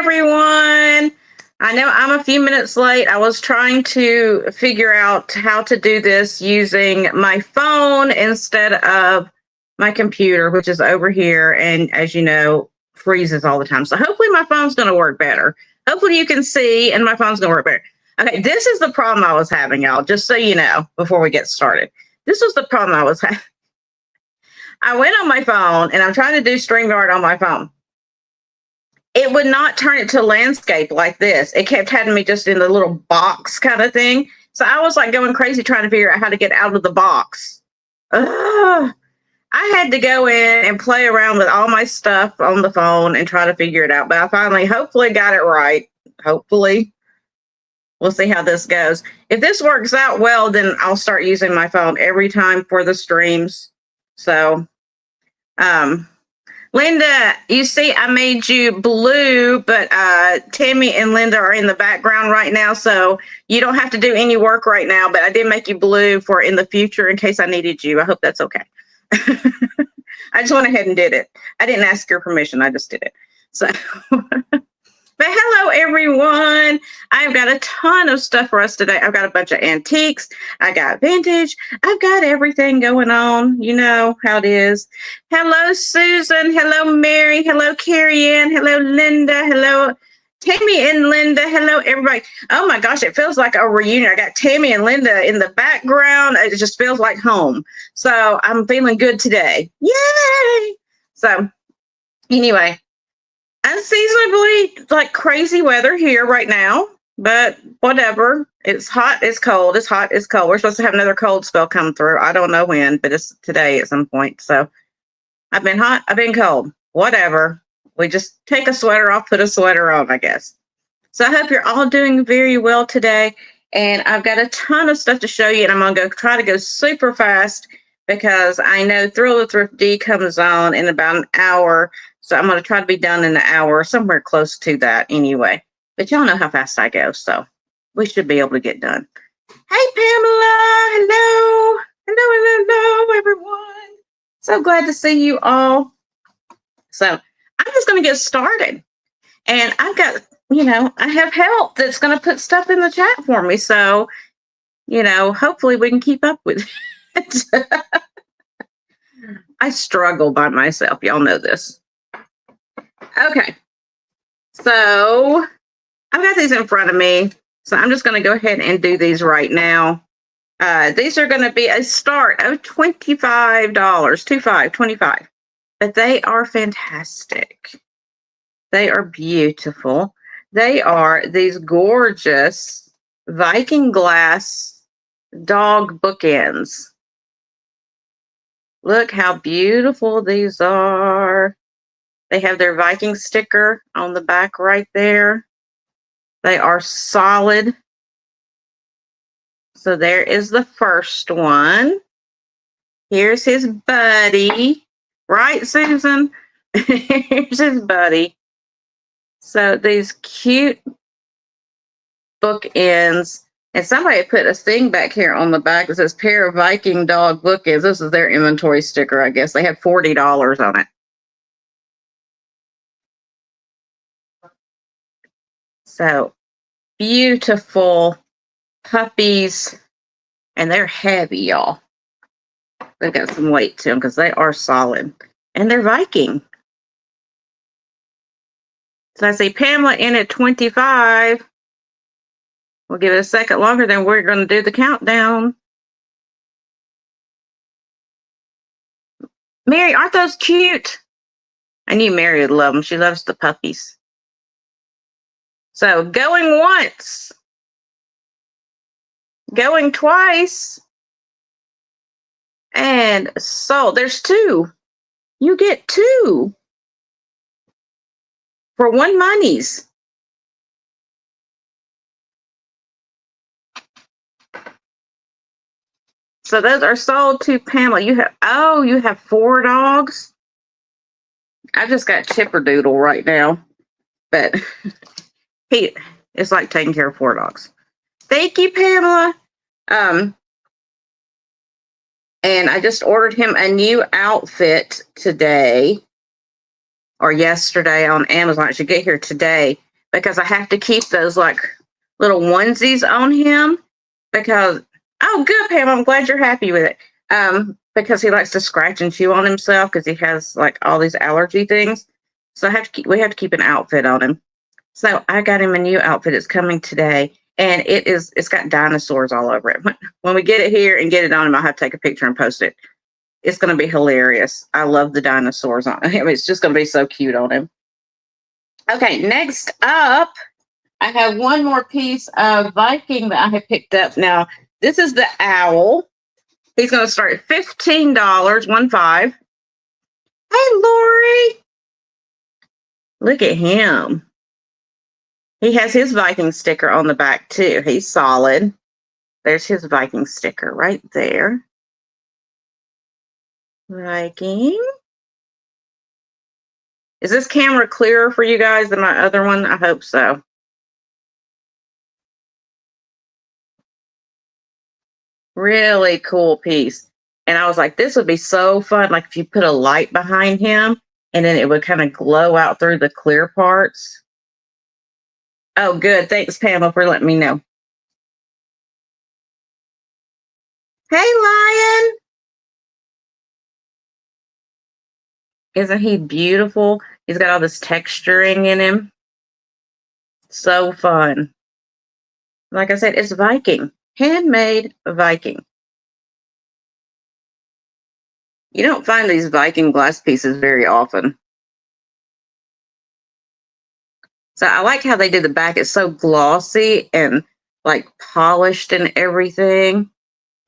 everyone. I know I'm a few minutes late. I was trying to figure out how to do this using my phone instead of my computer, which is over here. And as you know, freezes all the time. So hopefully my phone's going to work better. Hopefully you can see and my phone's going to work better. Okay, this is the problem I was having, y'all, just so you know, before we get started. This was the problem I was having. I went on my phone and I'm trying to do StreamYard on my phone. It would not turn it to landscape like this. It kept having me just in the little box kind of thing. So I was like going crazy trying to figure out how to get out of the box. Ugh. I had to go in and play around with all my stuff on the phone and try to figure it out. But I finally, hopefully, got it right. Hopefully. We'll see how this goes. If this works out well, then I'll start using my phone every time for the streams. So, Linda, you see, I made you blue, but Tammy and Linda are in the background right now, so you don't have to do any work right now, but I did make you blue for in the future in case I needed you. I hope that's okay. I just went ahead and did it. I didn't ask your permission. I just did it. So, but hello, everyone. I've got a ton of stuff for us today. I've got a bunch of antiques. I got vintage. I've got everything going on. You know how it is. Hello, Susan. Hello, Mary. Hello, Carrie Ann. Hello, Linda. Hello, Tammy and Linda. Hello, everybody. Oh my gosh, it feels like a reunion. I got Tammy and Linda in the background. It just feels like home. So I'm feeling good today. Yay! So anyway, unseasonably like crazy weather here right now, but whatever. It's hot, it's cold, it's hot, it's cold. We're supposed to have another cold spell come through. I don't know when, but it's today at some point. So I've been hot, I've been cold, whatever. We just take a sweater off, put a sweater on, I guess. So I hope you're all doing very well today. And I've got a ton of stuff to show you, and I'm going to try to go super fast because I know Thrill of Thrifty comes on in about an hour. So I'm going to try to be done in an hour, somewhere close to that anyway. But y'all know how fast I go, so we should be able to get done. Hey, Pamela. Hello. Hello, everyone. So glad to see you all. So I'm just going to get started. And I've got, I have help that's going to put stuff in the chat for me. So, hopefully we can keep up with it. I struggle by myself. Y'all know this. Okay, so I've got these in front of me, so I'm just going to go ahead and do these right now. These are going to be a start of $25, $25, but they are fantastic. They are beautiful. They are these gorgeous Viking glass dog bookends. Look how beautiful these are. They have their Viking sticker on the back right there. They are solid. So there is the first one. Here's his buddy. Right, Susan? Here's his buddy. So these cute bookends. And somebody put a thing back here on the back that says pair of Viking dog bookends. This is their inventory sticker, I guess. They had $40 on it. So beautiful puppies, and they're heavy, y'all. They've got some weight to them because they are solid, and they're Viking. So I see Pamela in at 25. We'll give it a second longer, then we're going to do the countdown. Mary, aren't those cute? I knew Mary would love them. She loves the puppies. So going once, going twice, and sold. There's two. You get two for one monies. So those are sold to Pamela. You have 4 dogs. I just got Chipperdoodle right now, but it's like taking care of 4 dogs. Thank you, Pamela. And I just ordered him a new outfit today or yesterday on Amazon. It should get here today. because I have to keep those like little onesies on him because, oh, good, Pam. I'm glad you're happy with it. Because he likes to scratch and chew on himself because he has like all these allergy things. So we have to keep an outfit on him. So I got him a new outfit. It's coming today, and it's got dinosaurs all over it. When we get it here and get it on him, I'll have to take a picture and post it. It's going to be hilarious. I love the dinosaurs on him. It's just going to be so cute on him. Okay, next up, I have one more piece of Viking that I have picked up. Now, this is the owl. He's going to start at $15, 1.5. Hey, Lori. Look at him. He has his Viking sticker on the back, too. He's solid. There's his Viking sticker right there. Viking. Is this camera clearer for you guys than my other one? I hope so. Really cool piece. And I was like, this would be so fun. Like if you put a light behind him and then it would kind of glow out through the clear parts. Oh, good. Thanks, Pamela, for letting me know. Hey, Lion. Isn't he beautiful? He's got all this texturing in him. So fun. Like I said, it's Viking. Handmade Viking. You don't find these Viking glass pieces very often. So I like how they did the back. It's so glossy and like polished and everything.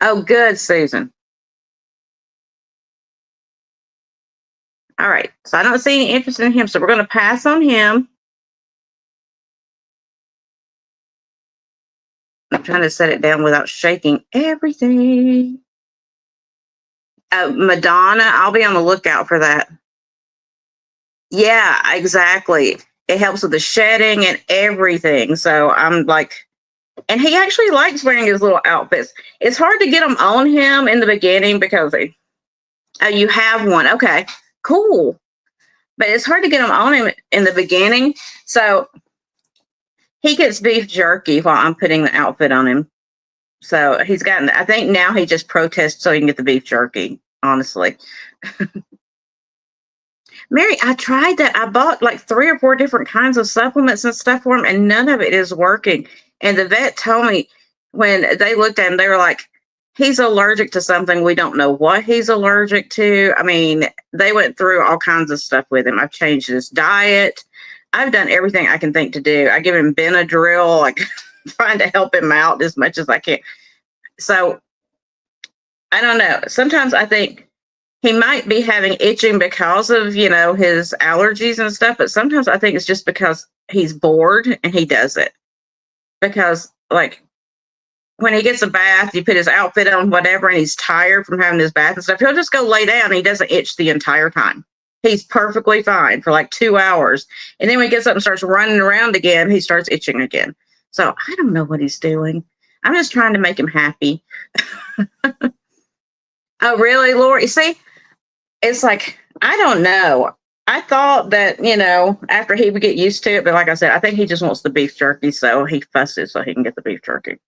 Oh, good, Susan. All right. So I don't see any interest in him. So we're going to pass on him. I'm trying to set it down without shaking everything. Madonna, I'll be on the lookout for that. Yeah, exactly. It helps with the shedding and everything. So I'm like, and he actually likes wearing his little outfits. It's hard to get them on him in the beginning because you have one. Okay, cool. But it's hard to get them on him in the beginning. So he gets beef jerky while I'm putting the outfit on him. So he's gotten, I think now he just protests so he can get the beef jerky, honestly. Mary, I tried that. I bought like 3 or 4 different kinds of supplements and stuff for him, and none of it is working. And the vet told me when they looked at him, they were like, he's allergic to something. We don't know what he's allergic to. I mean, they went through all kinds of stuff with him. I've changed his diet. I've done everything I can think to do. I give him Benadryl, like trying to help him out as much as I can. So I don't know. Sometimes I think he might be having itching because of, his allergies and stuff. But sometimes I think it's just because he's bored and he does it. Because like when he gets a bath, you put his outfit on, whatever, and he's tired from having his bath and stuff, he'll just go lay down and he doesn't itch the entire time. He's perfectly fine for like 2 hours. And then when he gets up and starts running around again, he starts itching again. So I don't know what he's doing. I'm just trying to make him happy. Oh, really, Lori? See, it's like, I don't know. I thought that, after he would get used to it, but like I said, I think he just wants the beef jerky, so he fusses so he can get the beef jerky.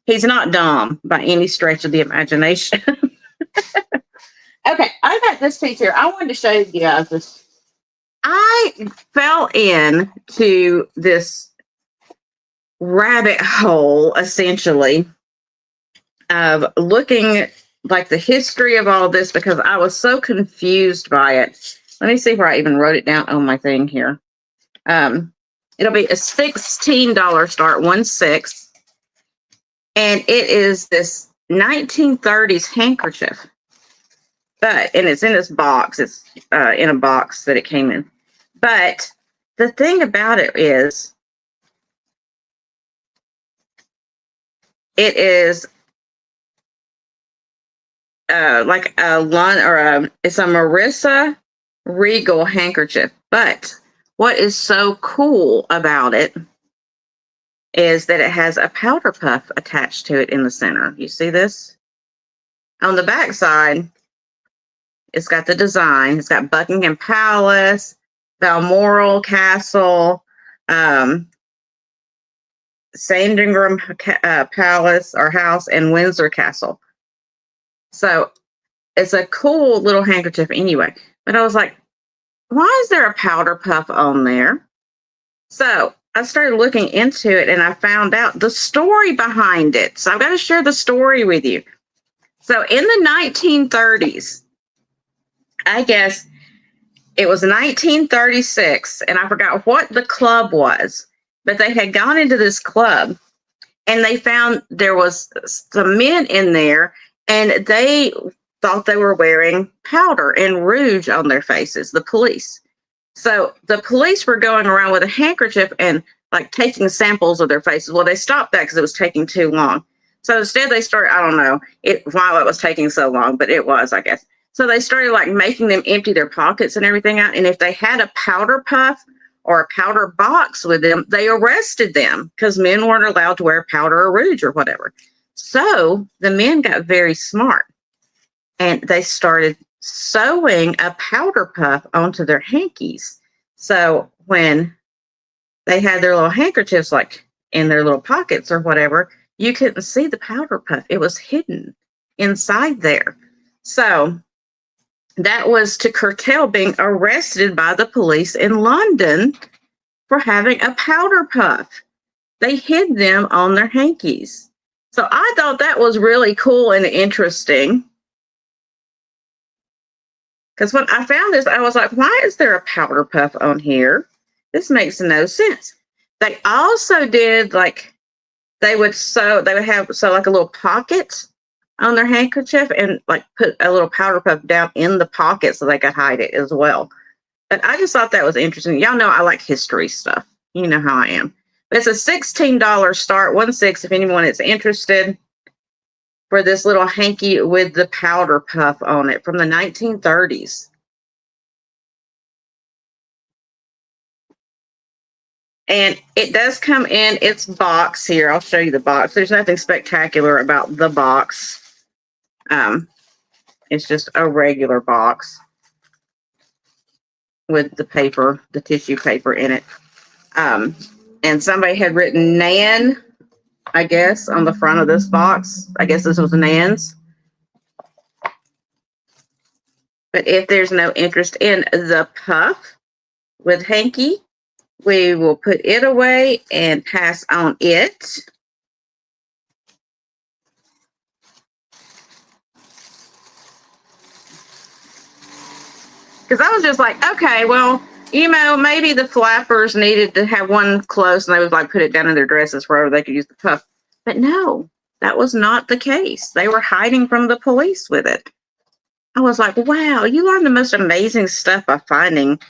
He's not dumb by any stretch of the imagination. Okay, I got this piece here. I wanted to show you guys this. I fell into this rabbit hole, essentially, of looking like the history of all this because I was so confused by it. Let me see where I even wrote it down on my thing here. It'll be a $16 start, 1/6. And it is this 1930s handkerchief. And it's in this box. It's in a box that it came in. But the thing about it is, it is like it's a Marissa Regal handkerchief. But what is so cool about it is that it has a powder puff attached to it in the center. You see this? On the back side, it's got the design. It's got Buckingham Palace, Balmoral Castle, um, Sandringham Palace or House, and Windsor Castle. So it's a cool little handkerchief anyway. But I was like, why is there a powder puff on there? So I started looking into it and I found out the story behind it. So I've got to share the story with you. So in the 1930s, I guess it was 1936, and I forgot what the club was, but they had gone into this club and they found there was some men in there and they thought they were wearing powder and rouge on their faces, the police. So the police were going around with a handkerchief and like taking samples of their faces. Well, they stopped that because it was taking too long. So instead they started, I don't know why it was taking so long, but it was, I guess. So they started like making them empty their pockets and everything out. And if they had a powder puff or a powder box with them, they arrested them because men weren't allowed to wear powder or rouge or whatever. So the men got very smart and they started sewing a powder puff onto their hankies. So when they had their little handkerchiefs like in their little pockets or whatever, you couldn't see the powder puff. It was hidden inside there. So that was to curtail being arrested by the police in London for having a powder puff. They hid them on their hankies. So I thought that was really cool and interesting. Because when I found this, I was like, why is there a powder puff on here? This makes no sense. They also did like, they would have like a little pocket on their handkerchief and like put a little powder puff down in the pocket so they could hide it as well. But I just thought that was interesting. Y'all know I like history stuff. You know how I am. But it's a $16 start, 1/6 if anyone is interested, for this little hanky with the powder puff on it from the 1930s. And it does come in its box here. I'll show you the box. There's nothing spectacular about the box. It's just a regular box with the paper, the tissue paper in it. And somebody had written Nan, I guess, on the front of this box. I guess this was Nan's. But if there's no interest in the puff with hanky, we will put it away and pass on it. Because I was just like, okay, well, you know, maybe the flappers needed to have one close and they would like put it down in their dresses wherever they could use the puff. But no, that was not the case. They were hiding from the police with it. I was like, wow, you learn the most amazing stuff by finding,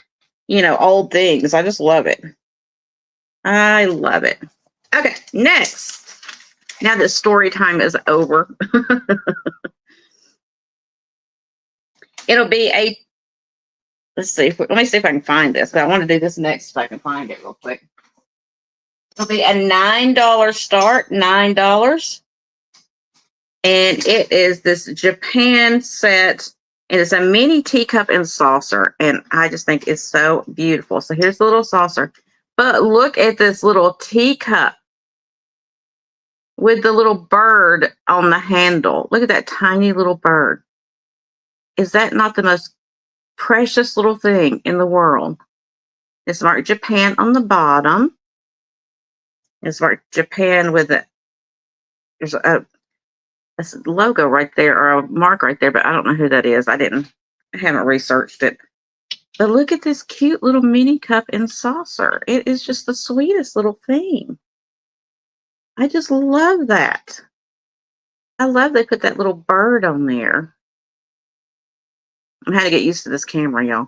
you know, old things. I just love it. I love it. Okay, next. Now that story time is over, it'll be a, let's see, let me see if I can find this. I want to do this next if I can find it real quick. It'll be a $9 start, $9. And it is this Japan set. And it's a mini teacup and saucer. And I just think it's so beautiful. So here's the little saucer. But look at this little teacup with the little bird on the handle. Look at that tiny little bird. Is that not the most precious little thing in the world? It's marked Japan on the bottom. It's marked Japan with it. There's a logo right there or a mark right there, but I don't know who that is. I haven't researched it. But look at this cute little mini cup and saucer. It is just the sweetest little thing. I just love that. I love they put that little bird on there. I'm having to get used to this camera, y'all.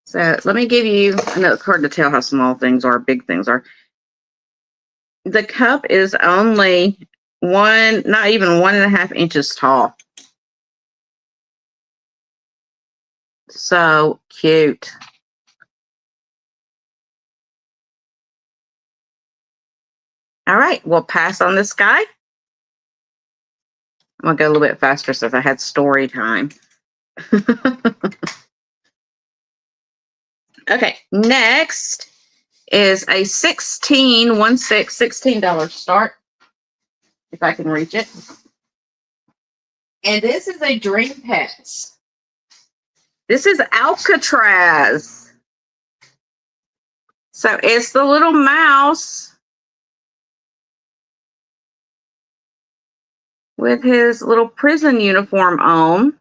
So let me give you, I know it's hard to tell how small things are, big things are. The cup is only not even 1.5 inches tall. So cute. All right, we'll pass on this guy. I'm gonna go a little bit faster since I had story time. Okay, next is a $16 start, if I can reach it. And this is a Dream Pets. This is Alcatraz. So it's the little mouse with his little prison uniform on.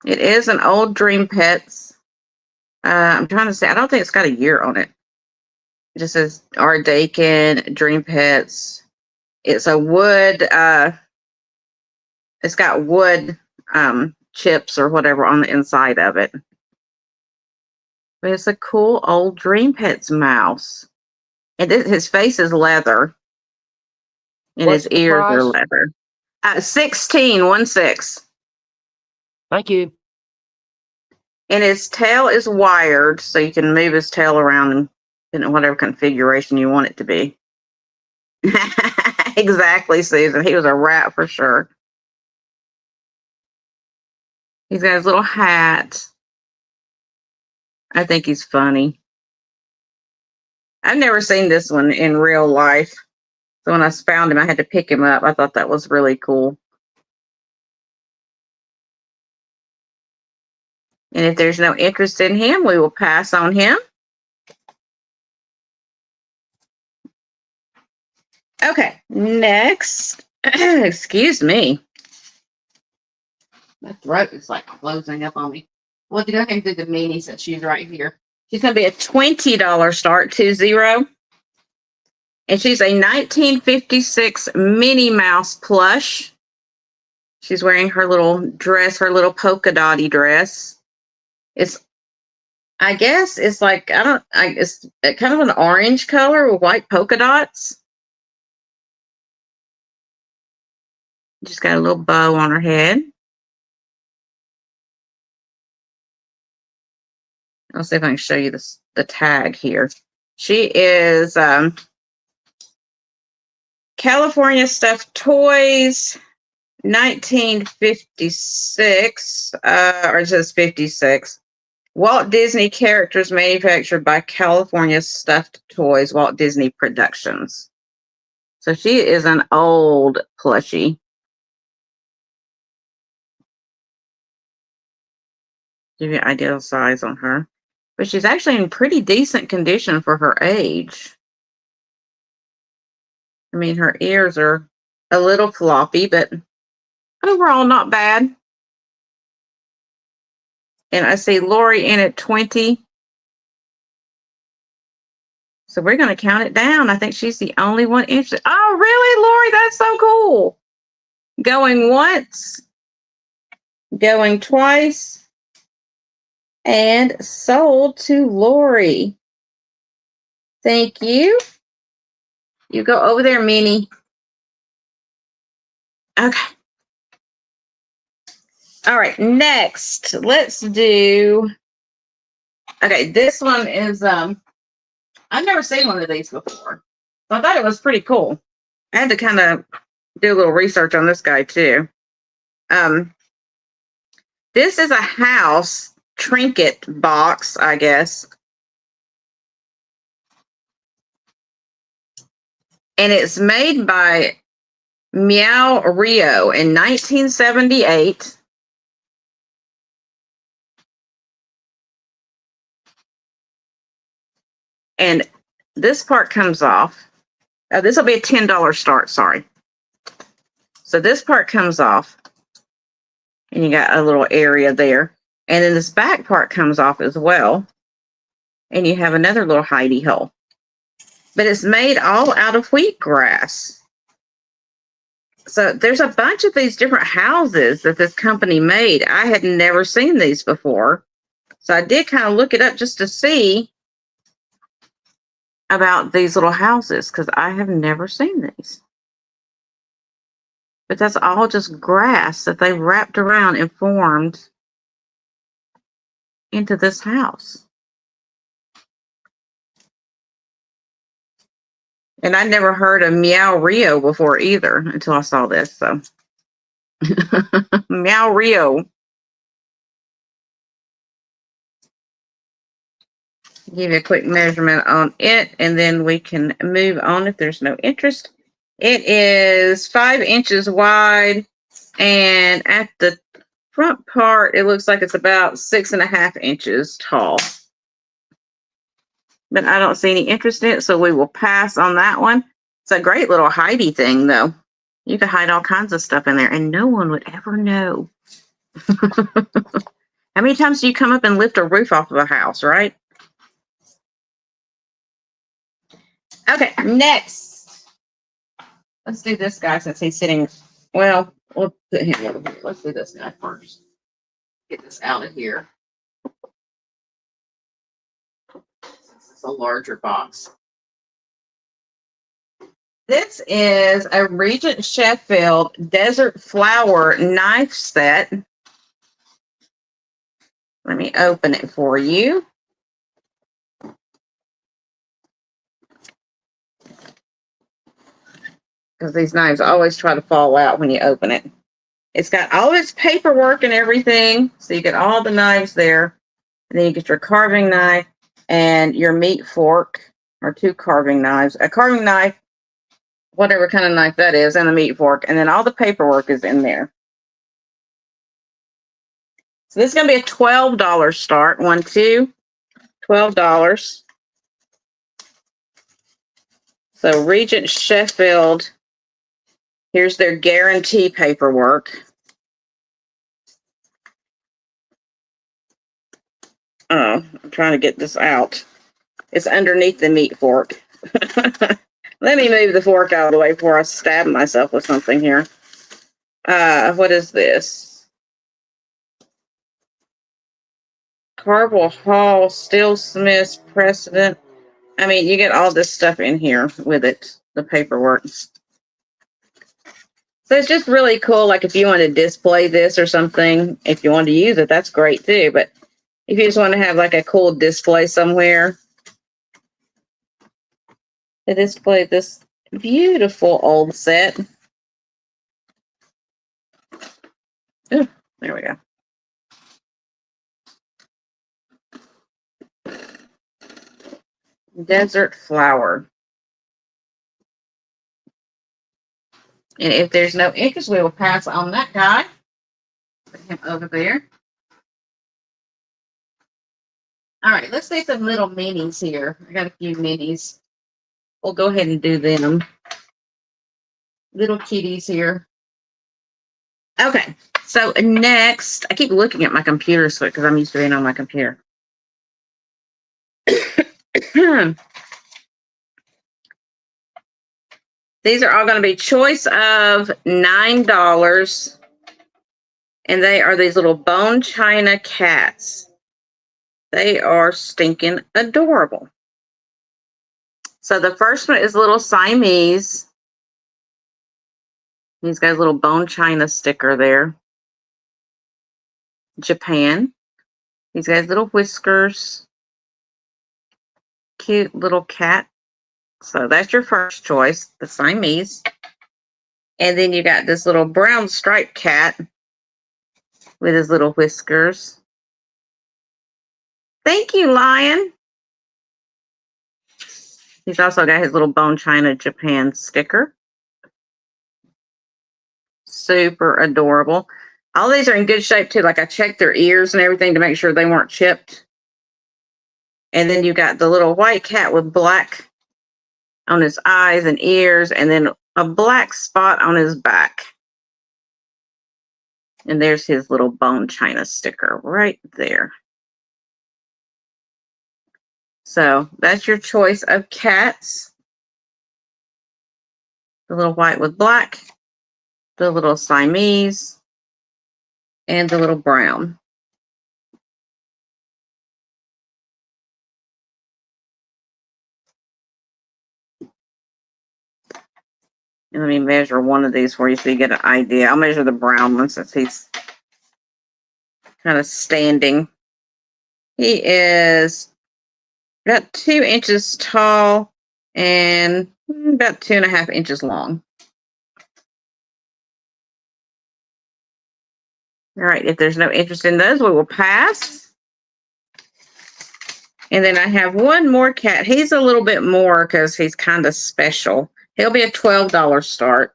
It is an old Dream Pets. I'm trying to say, I don't think it's got a year on it. It just says R. Dakin, Dream Pets. It's a wood, it's got wood chips or whatever on the inside of it. But it's a cool old Dream Pets mouse. And his face is leather. And What's his the ears are price? leather. 16. Thank you. And his tail is wired, so you can move his tail around in whatever configuration you want it to be. Exactly, Susan. He was a rat for sure. He's got his little hat. I think he's funny. I've never seen this one in real life. So when I found him, I had to pick him up. I thought that was really cool. And if there's no interest in him, we will pass on him. Okay, next. Excuse me. My throat is like closing up on me. We'll go ahead and do the mini since she's right here. She's going to be a $20 start, 20. And she's a 1956 Minnie Mouse plush. She's wearing her little dress, her little polka dotty dress. I guess it's like, it's kind of an orange color with white polka dots. Just got a little bow on her head. I'll see if I can show you the tag here. She is California Stuffed Toys, 1956, or it says 56. Walt Disney characters manufactured by California Stuffed Toys, Walt Disney Productions. So she is an old plushie. Give you an ideal size on her. But she's actually in pretty decent condition for her age. I mean, her ears are a little floppy, but overall not bad. And I see Lori in at 20. So we're going to count it down. I think she's the only one interested. Oh, really, Lori? That's so cool. Going once, going twice, and sold to Lori. Thank you. You go over there, Minnie. Okay. All right, next, let's do. Okay, this one is I've never seen one of these before. So I thought it was pretty cool. I had to kind of do a little research on this guy too. This is a house trinket box, I guess. And it's made by Meow Rio in 1978. And this part comes off. This will be a $10 start, sorry. So this part comes off. And you got a little area there. And then this back part comes off as well. And you have another little hidey hole. But it's made all out of wheatgrass. So there's a bunch of these different houses that this company made. I had never seen these before. So I did kind of look it up just to see about these little houses because I have never seen these. But that's all just grass that they wrapped around and formed into this house. And I never heard of Meow Rio before either until I saw this. So Meow Rio. give you a quick measurement on it, and then we can move on if there's no interest. It is 5 inches wide, and at the front part, it looks like it's about 6.5 inches tall. But I don't see any interest in it, so we will pass on that one. It's a great little hidey thing, though. You could hide all kinds of stuff in there, and no one would ever know. How many times do you come up and lift a roof off of a house, right? Okay, next. Let's do this guy since he's sitting. Well, we'll put him over here. Let's do this guy first. Get this out of here. Since it's a larger box. This is a Regent Sheffield Desert Flower knife set. Let me open it for you. Because these knives always try to fall out when you open it. It's got all its paperwork and everything. So you get all the knives there. And then you get your carving knife and your meat fork, or 2 carving knives. A carving knife, whatever kind of knife that is, and a meat fork. And then all the paperwork is in there. So this is going to be a $12 start. 1, 2, $12. So Regent Sheffield, here's their guarantee paperwork. Oh, I'm trying to get this out. It's underneath the meat fork. Let me move the fork out of the way before I stab myself with something here. What is this? Carvel Hall, Steel Smiths, Precedent. I mean, you get all this stuff in here with it, the paperwork. So it's just really cool. Like if you want to display this or something, if you want to use it, that's great too. But if you just want to have like a cool display somewhere, to display this beautiful old set. Ooh, there we go. Desert Flower. And if there's no interest, we will pass on that guy. Put him over there. All right, let's do some little minis here. I got a few minis. We'll go ahead and do them. Little kitties here. Okay, so next, I keep looking at my computer because I'm used to being on my computer. These are all going to be choice of $9. And they are these little bone china cats. They are stinking adorable. So the first one is little Siamese. He's got a little bone china sticker there. Japan. He's got his little whiskers. Cute little cat. So that's your first choice, the Siamese. And then you got this little brown striped cat with his little whiskers. Thank you, Lion. He's also got his little bone china Japan sticker. Super adorable. All these are in good shape too. Like I checked their ears and everything to make sure they weren't chipped. And then you got the little white cat with black on his eyes and ears, and then a black spot on his back. And there's his little bone china sticker right there. So that's your choice of cats. The little white with black, the little Siamese, and the little brown. And let me measure one of these for you so you get an idea. I'll measure the brown one since he's kind of standing. He is about 2 inches tall and about 2.5 inches long. All right, if there's no interest in those, we will pass. And then I have one more cat. He's a little bit more because he's kind of special. He'll be a $12 start.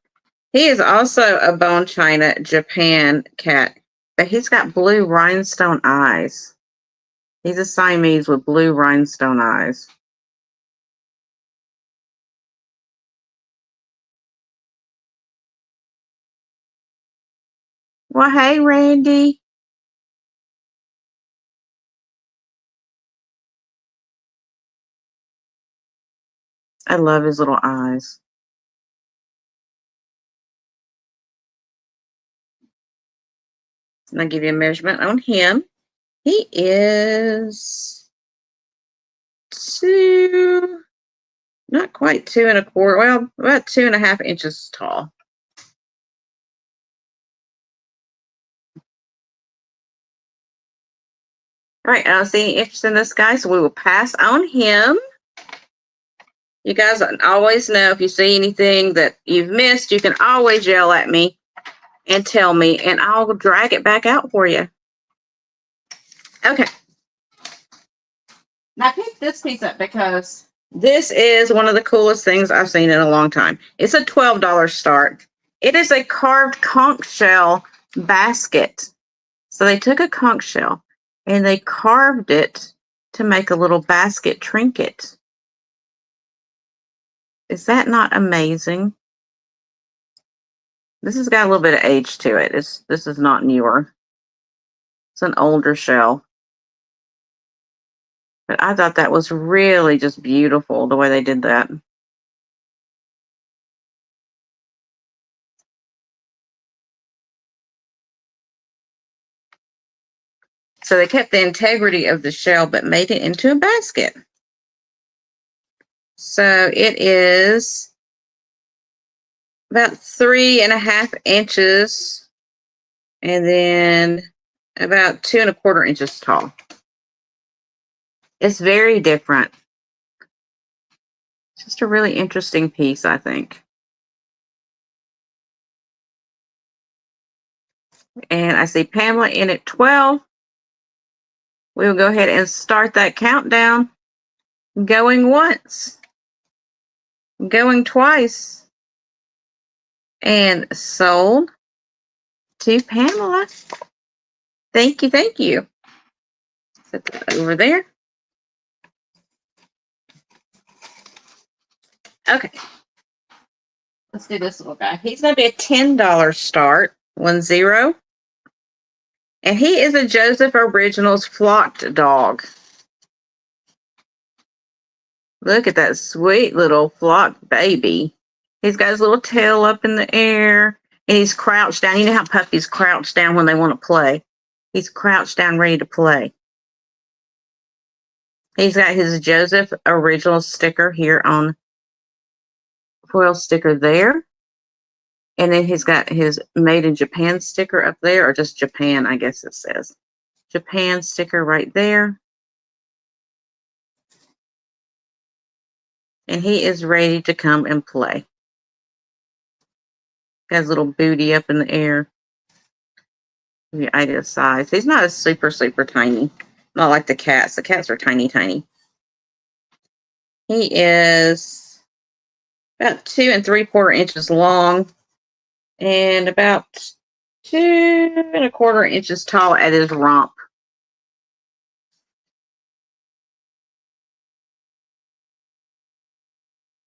He is also a bone china Japan cat, but he's got blue rhinestone eyes. He's a Siamese with blue rhinestone eyes. Well, hey, Randy. I love his little eyes. And I'll give you a measurement on him. He is not quite 2.25, well, about 2.5 inches tall. All right, I don't see any interest in this guy, so we will pass on him. You guys always know if you see anything that you've missed, you can always yell at me and tell me, and I'll drag it back out for you. Okay. Now I picked this piece up because this is one of the coolest things I've seen in a long time. It's a $12 start. It is a carved conch shell basket. So they took a conch shell and they carved it to make a little basket trinket. Is that not amazing? This has got a little bit of age to it. This is not newer. It's an older shell. But I thought that was really just beautiful the way they did that. So they kept the integrity of the shell but made it into a basket. So it is about 3.5 inches and then about 2.25 inches tall. It's very different. It's just a really interesting piece, I think. And I see Pamela in at 12. We will go ahead and start that countdown. Going once. Going twice. And sold to Pamela. Thank you, thank you. Set that over there. Okay. Let's do this little guy. He's going to be a $10 start. 10. And he is a Joseph Originals flocked dog. Look at that sweet little flocked baby. He's got his little tail up in the air. And he's crouched down. You know how puppies crouch down when they want to play? He's crouched down ready to play. He's got his Joseph Originals sticker here on foil sticker there. And then he's got his Made in Japan sticker up there, or just Japan, I guess it says. Japan sticker right there. And he is ready to come and play. Got his little booty up in the air. Give you an idea of size. He's not a super, super tiny. Not like the cats. The cats are tiny, tiny. He is about 2.75 inches long and about 2.25 inches tall at his rump.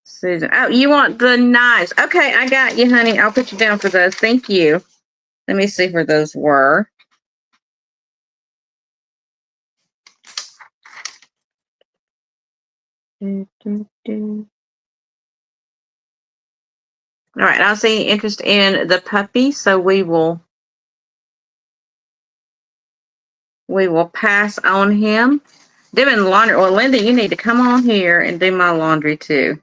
Susan, oh, you want the knives? Okay, I got you, honey. I'll put you down for those. Thank you. Let me see where those were. All right, I don't see any interest in the puppy, so we will pass on him. Doing laundry. Well, Linda, you need to come on here and do my laundry too.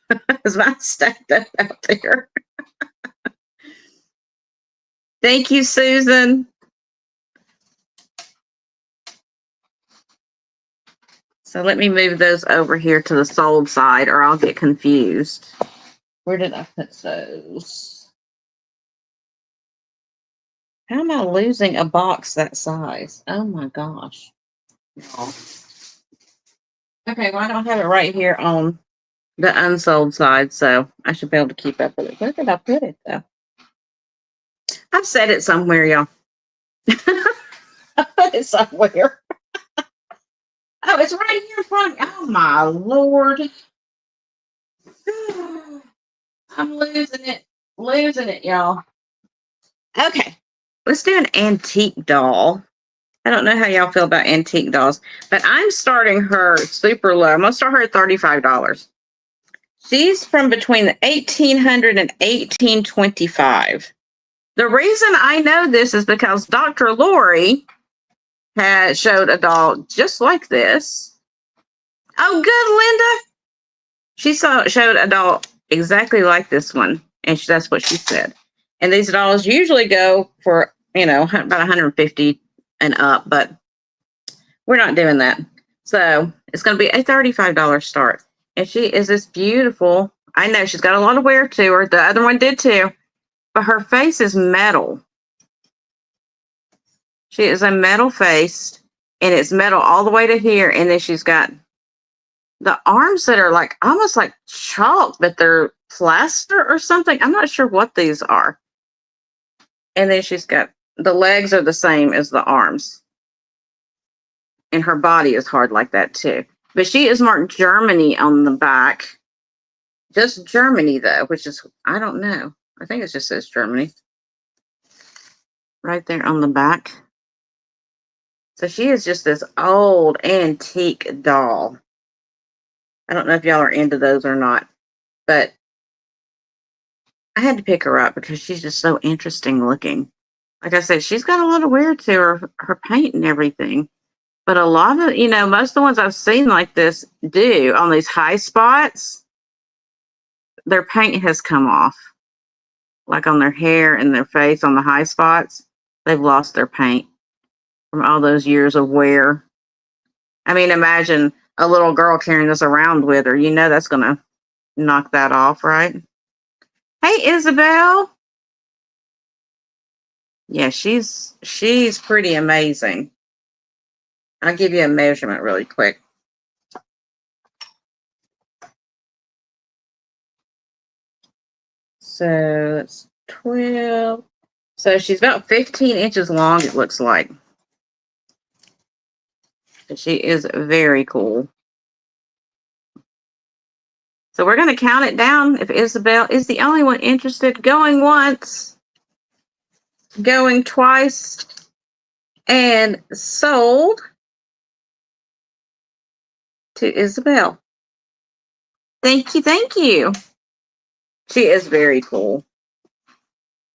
Because mine's stacked up out there. Thank you, Susan. So let me move those over here to the sold side or I'll get confused. Where did I put those? How am I losing a box that size? Oh my gosh. No. Okay, well, I don't have it right here on the unsold side, so I should be able to keep up with it. Where did I put it, though? I've said it somewhere, y'all. I put it somewhere. Oh, it's right here in front. Oh, my Lord. I'm losing it. Losing it, y'all. Okay, let's do an antique doll. I don't know how y'all feel about antique dolls, but I'm starting her super low. I'm going to start her at $35. She's from between the 1800 and 1825. The reason I know this is because Dr. Lori had showed a doll just like this. Oh, good, Linda. She showed a doll exactly like this one, and that's what she said. And these dolls usually go for, about 150 and up, but we're not doing that. So it's going to be a $35 start. And she is this beautiful. I know she's got a lot of wear to her. The other one did too, but her face is metal. She is a metal face, and it's metal all the way to here. And then she's got the arms that are like almost like chalk, but they're plaster or something. I'm not sure what these are. And then she's got the legs are the same as the arms. And her body is hard like that too. But she is marked Germany on the back. Just Germany though, which is, I don't know. I think it just says Germany. Right there on the back. So she is just this old antique doll. I don't know if y'all are into those or not, but I had to pick her up because she's just so interesting looking. Like I said, she's got a lot of wear to her paint and everything. But a lot of, most of the ones I've seen like this do on these high spots, their paint has come off. Like on their hair and their face on the high spots, they've lost their paint from all those years of wear. I mean, imagine a little girl carrying this around with her. That's going to knock that off, right? Hey, Isabel. Yeah, she's pretty amazing. I'll give you a measurement really quick. So it's 12. So she's about 15 inches long, it looks like. She is very cool. So we're going to count it down if Isabel is the only one interested. Going once, going twice, and sold to Isabel. Thank you, thank you. She is very cool.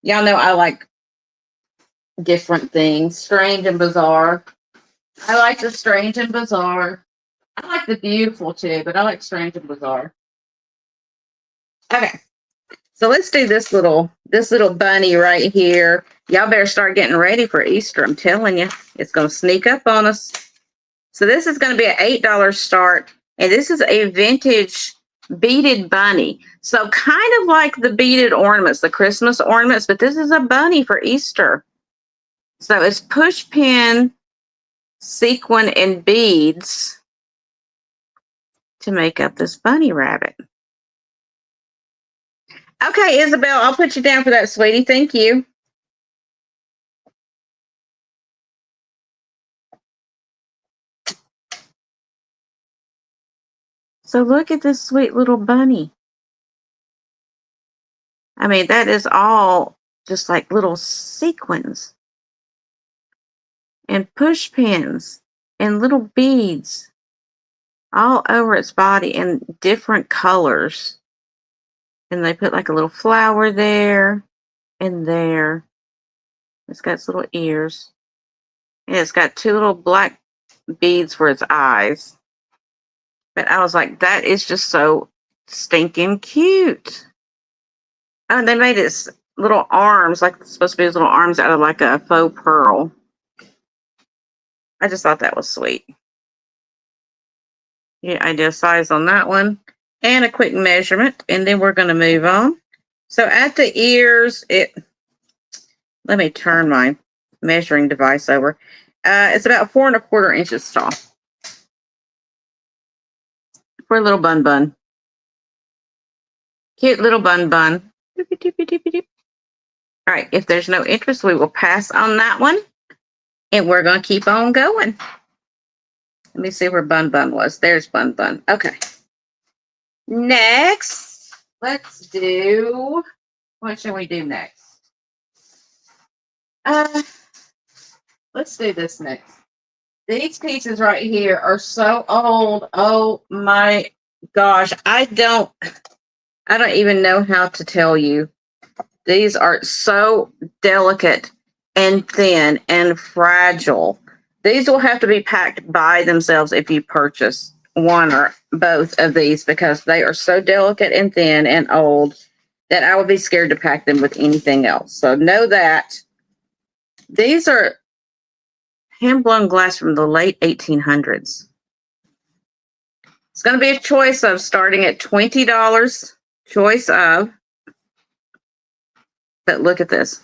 Y'all know I like different things, strange and bizarre. I like the strange and bizarre. I like the beautiful too, but I like strange and bizarre. Okay. So let's do this little bunny right here. Y'all better start getting ready for Easter. I'm telling you, it's going to sneak up on us. So this is going to be an $8 start, and this is a vintage beaded bunny. So kind of like the beaded ornaments, the Christmas ornaments, but this is a bunny for Easter. So it's push pin, sequin, and beads to make up this bunny rabbit. Okay, Isabel, I'll put you down for that, sweetie. Thank you. So look at this sweet little bunny. I mean, that is all just like little sequins and push pins and little beads all over its body in different colors. And they put like a little flower there and there. It's got its little ears. And it's got two little black beads for its eyes. But I was like, that is just so stinking cute. Oh, and they made its little arms, like it's supposed to be his little arms out of like a faux pearl. I just thought that was sweet. Yeah, I did a size on that one and a quick measurement, and then we're going to move on. So at the ears, let me turn my measuring device over. It's about 4 1/4 inches tall. Poor little Bun Bun. Cute little Bun Bun. Doopy, doopy, doopy, doop. All right, if there's no interest, we will pass on that one. And we're going to keep on going. Let me see where Bun Bun was. There's Bun Bun. Okay. Next, let's do, what shall we do next? Let's do this next. These pieces right here are so old. Oh my gosh. I don't even know how to tell you. These are so delicate and thin and fragile. These will have to be packed by themselves if you purchase one or both of these because they are so delicate and thin and old that I would be scared to pack them with anything else. So know that. These are hand-blown glass from the late 1800s. It's going to be a choice of starting at $20. Choice of. But look at this.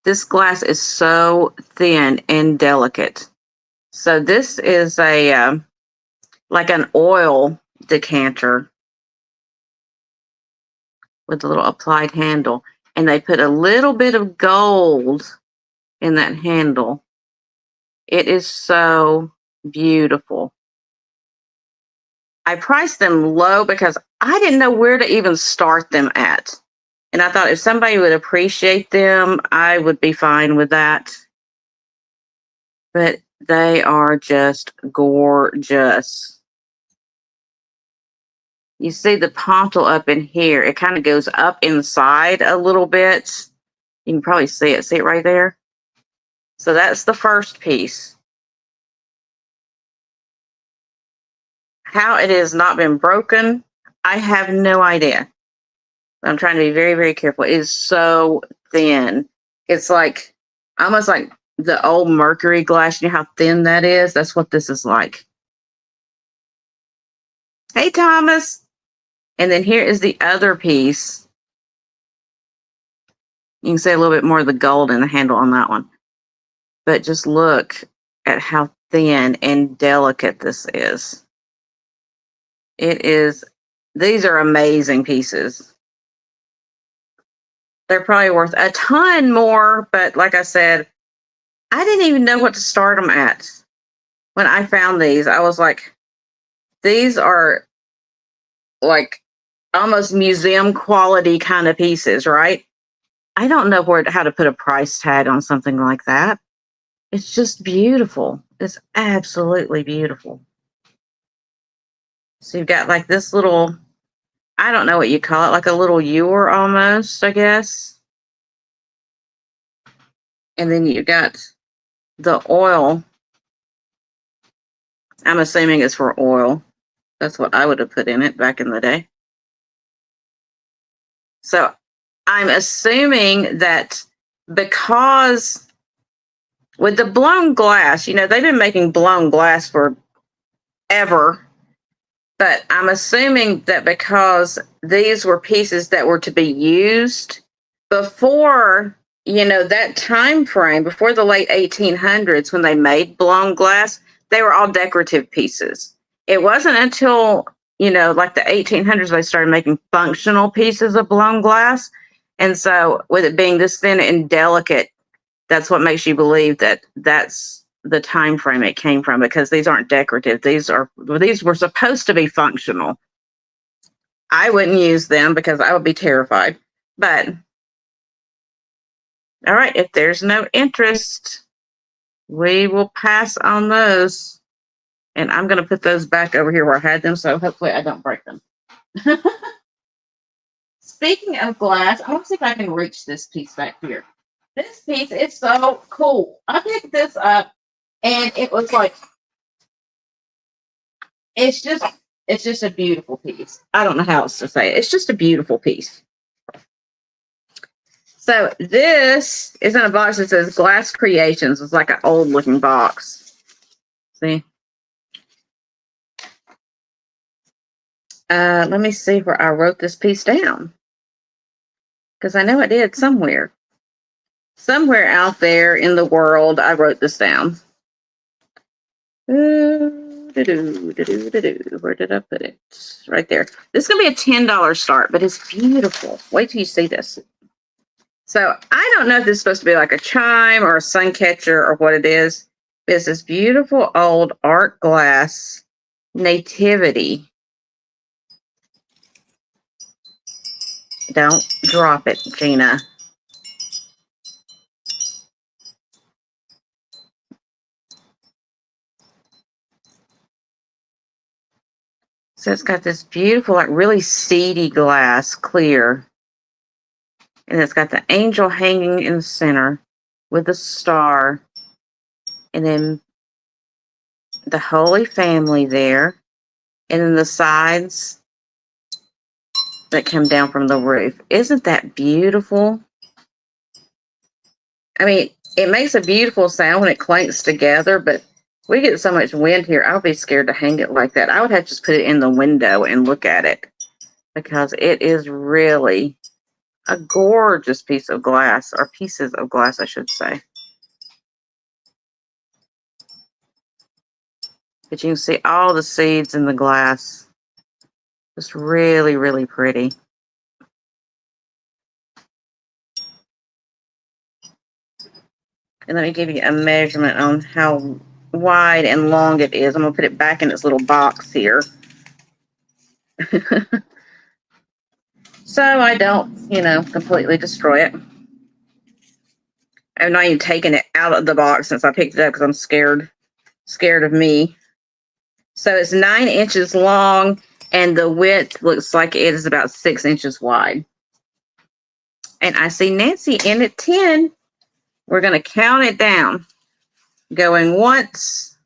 This glass is so thin and delicate. So this is a like an oil decanter with a little applied handle. And they put a little bit of gold in that handle. It is so beautiful. I priced them low because I didn't know where to even start them at. And I thought if somebody would appreciate them, I would be fine with that. But they are just gorgeous. You see the pontil up in here. It kind of goes up inside a little bit. You can probably see it. See it right there? So that's the first piece. How it has not been broken, I have no idea. I'm trying to be very, very careful. It is so thin. It's like almost like the old mercury glass. You know how thin that is? That's what this is like. Hey, Thomas. And then here is the other piece. You can see a little bit more of the gold in the handle on that one. But just look at how thin and delicate this is. It is, these are amazing pieces. They're probably worth a ton more, but like I said, I didn't even know what to start them at. When I found these, I was like, these are like almost museum quality kind of pieces, right? I don't know how to put a price tag on something like that. It's just beautiful. It's absolutely beautiful. So you've got like this little, I don't know what you call it, like a little ewer almost, I guess. And then you've got the oil. I'm assuming it's for oil. That's what I would have put in it back in the day. So I'm assuming that because with the blown glass, you know, they've been making blown glass for ever. But I'm assuming that because these were pieces that were to be used before, you know, that time frame, before the late 1800s when they made blown glass, they were all decorative pieces. It wasn't until, you know, like the 1800s they started making functional pieces of blown glass. And so with it being this thin and delicate, that's what makes you believe that that's the time frame it came from, because these aren't decorative. These were supposed to be functional. I wouldn't use them because I would be terrified. But all right, if there's no interest, we will pass on those. And I'm going to put those back over here where I had them, so hopefully I don't break them. Speaking of glass, I want to see if I can reach this piece back here. This piece is so cool. I picked this up and it was like, it's just a beautiful piece. I don't know how else to say it. It's just a beautiful piece. So this is in a box that says Glass Creations. It's like an old looking box. See? Let me see where I wrote this piece down. Because I know I did somewhere. Somewhere out there in the world, I wrote this down. Where did I put it? Right there. This is going to be a $10 start, but it's beautiful. Wait till you see this. So I don't know if this is supposed to be like a chime or a sun catcher or what it is. This is beautiful old art glass nativity. Don't drop it, Gina. So it's got this beautiful, like really seedy glass, clear. And it's got the angel hanging in the center with the star. And then the Holy Family there. And then the sides that come down from the roof. Isn't that beautiful? I mean, it makes a beautiful sound when it clanks together, but we get so much wind here, I'll be scared to hang it like that. I would have to just put it in the window and look at it because it is really a gorgeous piece of glass, or pieces of glass, I should say. But you can see all the seeds in the glass. Just really, really pretty. And let me give you a measurement on how wide and long it is. I'm going to put it back in its little box here. So I don't, completely destroy it. I've not even taken it out of the box since I picked it up because I'm scared of me. So it's 9 inches long, and the width looks like it is about 6 inches wide. And I see Nancy in at 10. We're going to count it down. Going once,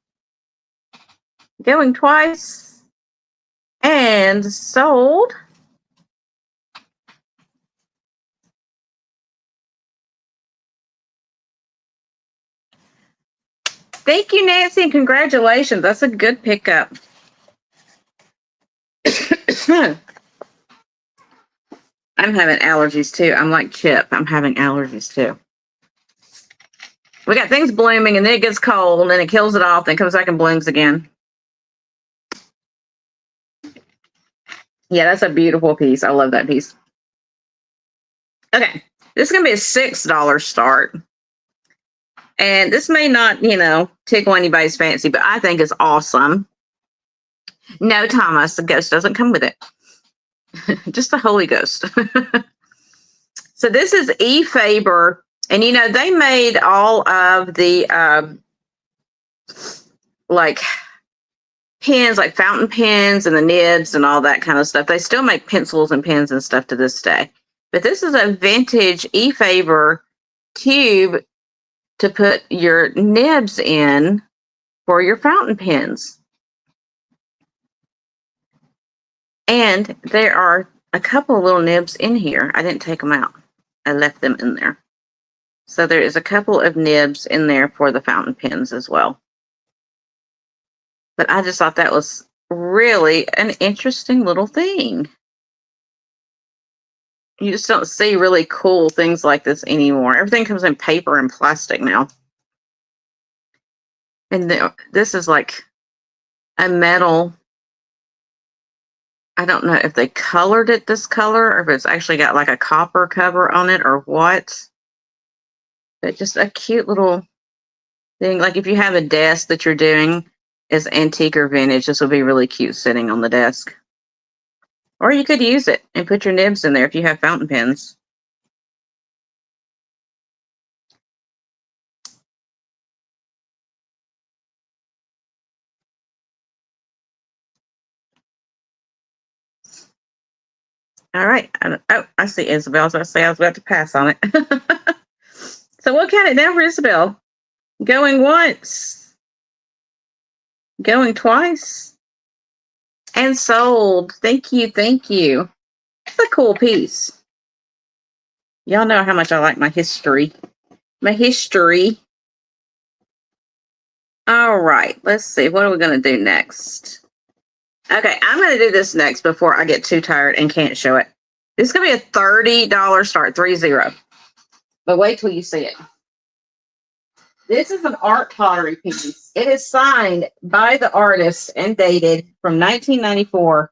going twice, and sold. Thank you, Nancy, and congratulations. That's a good pickup. I'm having allergies too. I'm like Chip. I'm having allergies too. We got things blooming, and then it gets cold, and then it kills it off, then it comes back and blooms again. Yeah, that's a beautiful piece. I love that piece. Okay, this is going to be a $6 start. And this may not, tickle anybody's fancy, but I think it's awesome. No, Thomas, the ghost doesn't come with it. Just the Holy Ghost. So this is E. Faber. And, they made all of the, pens, like fountain pens and the nibs and all that kind of stuff. They still make pencils and pens and stuff to this day. But this is a vintage E. Faber tube to put your nibs in for your fountain pens. And there are a couple of little nibs in here. I didn't take them out. I left them in there. So there is a couple of nibs in there for the fountain pens as well. But I just thought that was really an interesting little thing. You just don't see really cool things like this anymore. Everything comes in paper and plastic now. And this is like a metal. I don't know if they colored it this color or if it's actually got like a copper cover on it or what. But just a cute little thing. Like if you have a desk that you're doing is antique or vintage, this will be really cute sitting on the desk. Or you could use it and put your nibs in there if you have fountain pens. All right. Oh, I see Isabel. I was about to say I was about to pass on it. So we'll count it down for Isabel. Going once. Going twice. And sold. Thank you. Thank you. It's a cool piece. Y'all know how much I like my history. My history. All right. Let's see. What are we going to do next? Okay, I'm going to do this next before I get too tired and can't show it. This is going to be a $30 start, 30. But wait till you see it. This is an art pottery piece. It is signed by the artist and dated from 1994.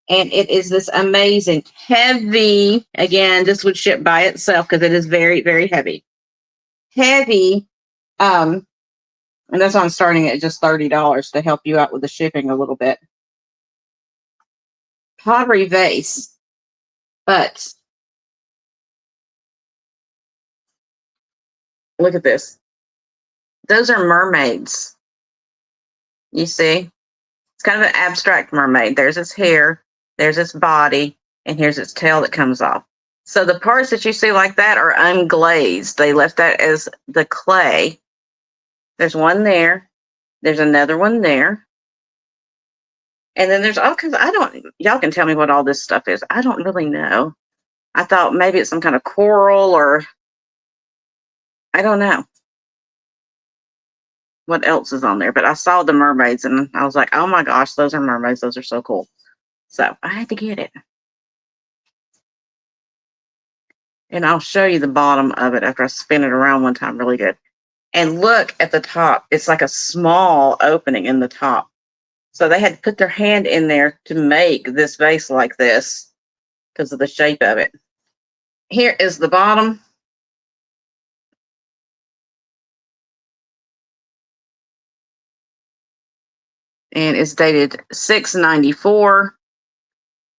And it is this amazing, heavy, again, this would ship by itself because it is very, very heavy. Heavy. And that's why I'm starting at just $30 to help you out with the shipping a little bit. Pottery vase. But look at this. Those are mermaids. You see? It's kind of an abstract mermaid. There's its hair, there's its body, and here's its tail that comes off. So the parts that you see like that are unglazed. They left that as the clay. There's one there. There's another one there. And then there's all kinds of, y'all can tell me what all this stuff is. I don't really know. I thought maybe it's some kind of coral or I don't know what else is on there, but I saw the mermaids and I was like, oh my gosh, those are mermaids. Those are so cool. So I had to get it. And I'll show you the bottom of it after I spin it around one time really good. And look at the top. It's like a small opening in the top. So they had to put their hand in there to make this vase like this because of the shape of it. Here is the bottom. And it's dated 6/94.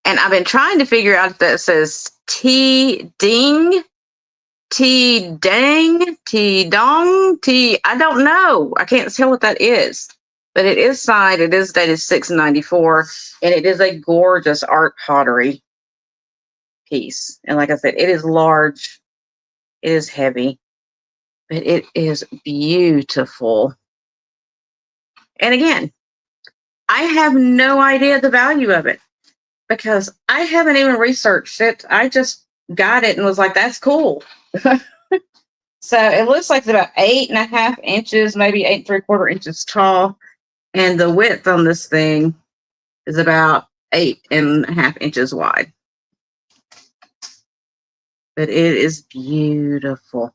And I've been trying to figure out if that says T-ding, T-dang, T-dong, I don't know. I can't tell what that is. But it is signed. It is dated 6/94. And it is a gorgeous art pottery piece. And like I said, it is large. It is heavy. But it is beautiful. And again, I have no idea the value of it because I haven't even researched it. I just got it and was like, that's cool. So it looks like it's about 8.5 inches, maybe 8 3/4 inches tall. And the width on this thing is about 8.5 inches wide. But it is beautiful.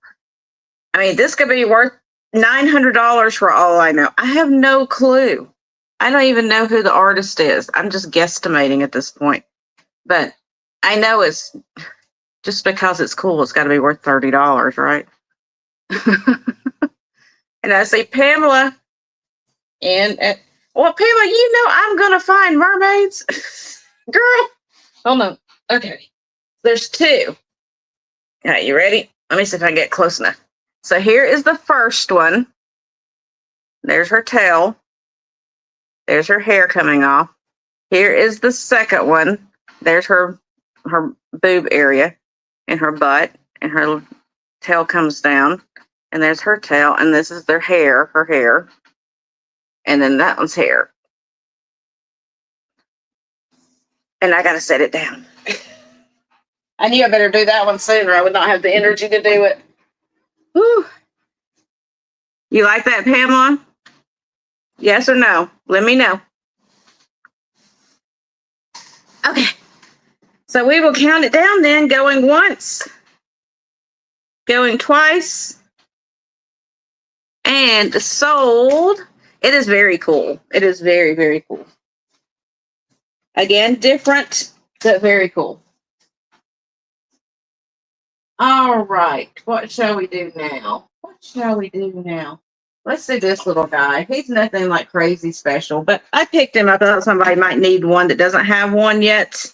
I mean, this could be worth $900 for all I know. I have no clue. I don't even know who the artist is. I'm just guesstimating at this point. But I know it's just because it's cool, it's got to be worth $30, right? And I say, Pamela, and well, Pamela, you know I'm gonna find mermaids, girl. Hold on. Okay, there's two. All right, you ready? Let me see if I can get close enough. So here is the first one. There's her tail. There's her hair coming off. Here is the second one. There's her boob area and her butt, and her tail comes down. And there's her tail, and this is their hair, her hair. And then that one's hair. And I got to set it down. I knew I better do that one sooner. I would not have the energy to do it. Whew. You like that, Pamela? Yes or no? Let me know. Okay. So we will count it down then, going once, going twice, and sold. It is very cool. It is very, very cool. Again, different, but very cool. All right. What shall we do now? Let's do this little guy. He's nothing like crazy special, but I picked him up. I thought somebody might need one that doesn't have one yet.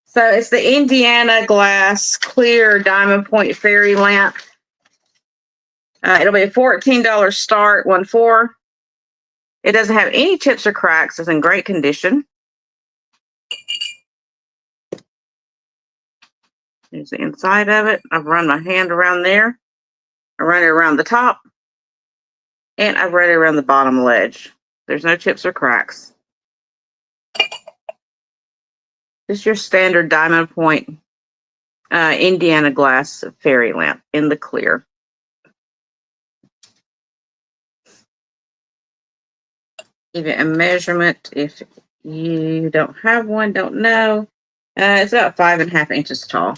So it's the Indiana Glass Clear Diamond Point Fairy Lamp. It'll be a $14 start, 1/4. It doesn't have any chips or cracks. It's in great condition. Here's the inside of it. I've run my hand around there. I run it around the top. And I've run it around the bottom ledge. There's no chips or cracks. This is your standard Diamond Point Indiana Glass Fairy Lamp in the clear. Give it a measurement if you don't have one, don't know. It's about 5.5 inches tall.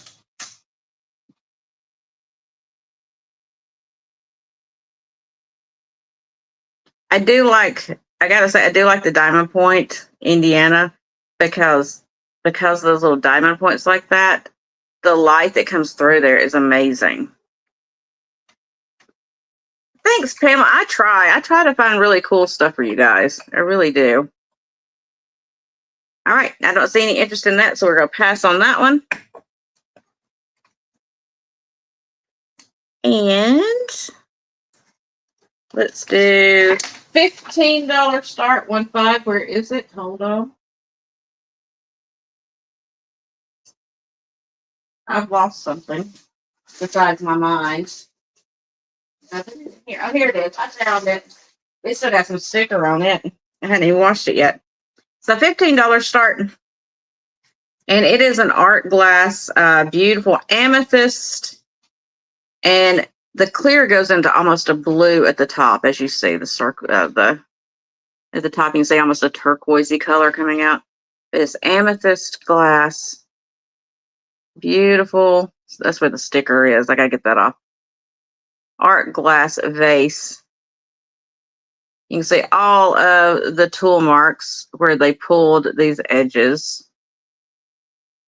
I gotta say, I do like the Diamond Point, Indiana, because those little diamond points like that, the light that comes through there is amazing. Thanks, Pamela. I try to find really cool stuff for you guys. I really do. All right, I don't see any interest in that, so we're going to pass on that one. And let's do $15 start, 1.5. Where is it? Hold on. I've lost something besides my mind. Here, oh, here it is. I found it. It still got some sticker on it. I hadn't even washed it yet. So $15 start. And it is an art glass, beautiful amethyst. And the clear goes into almost a blue at the top, as you see the circle. At the top, you can see almost a turquoisey color coming out. It's amethyst glass, beautiful. That's where the sticker is. I gotta get that off. Art glass vase. You can see all of the tool marks where they pulled these edges.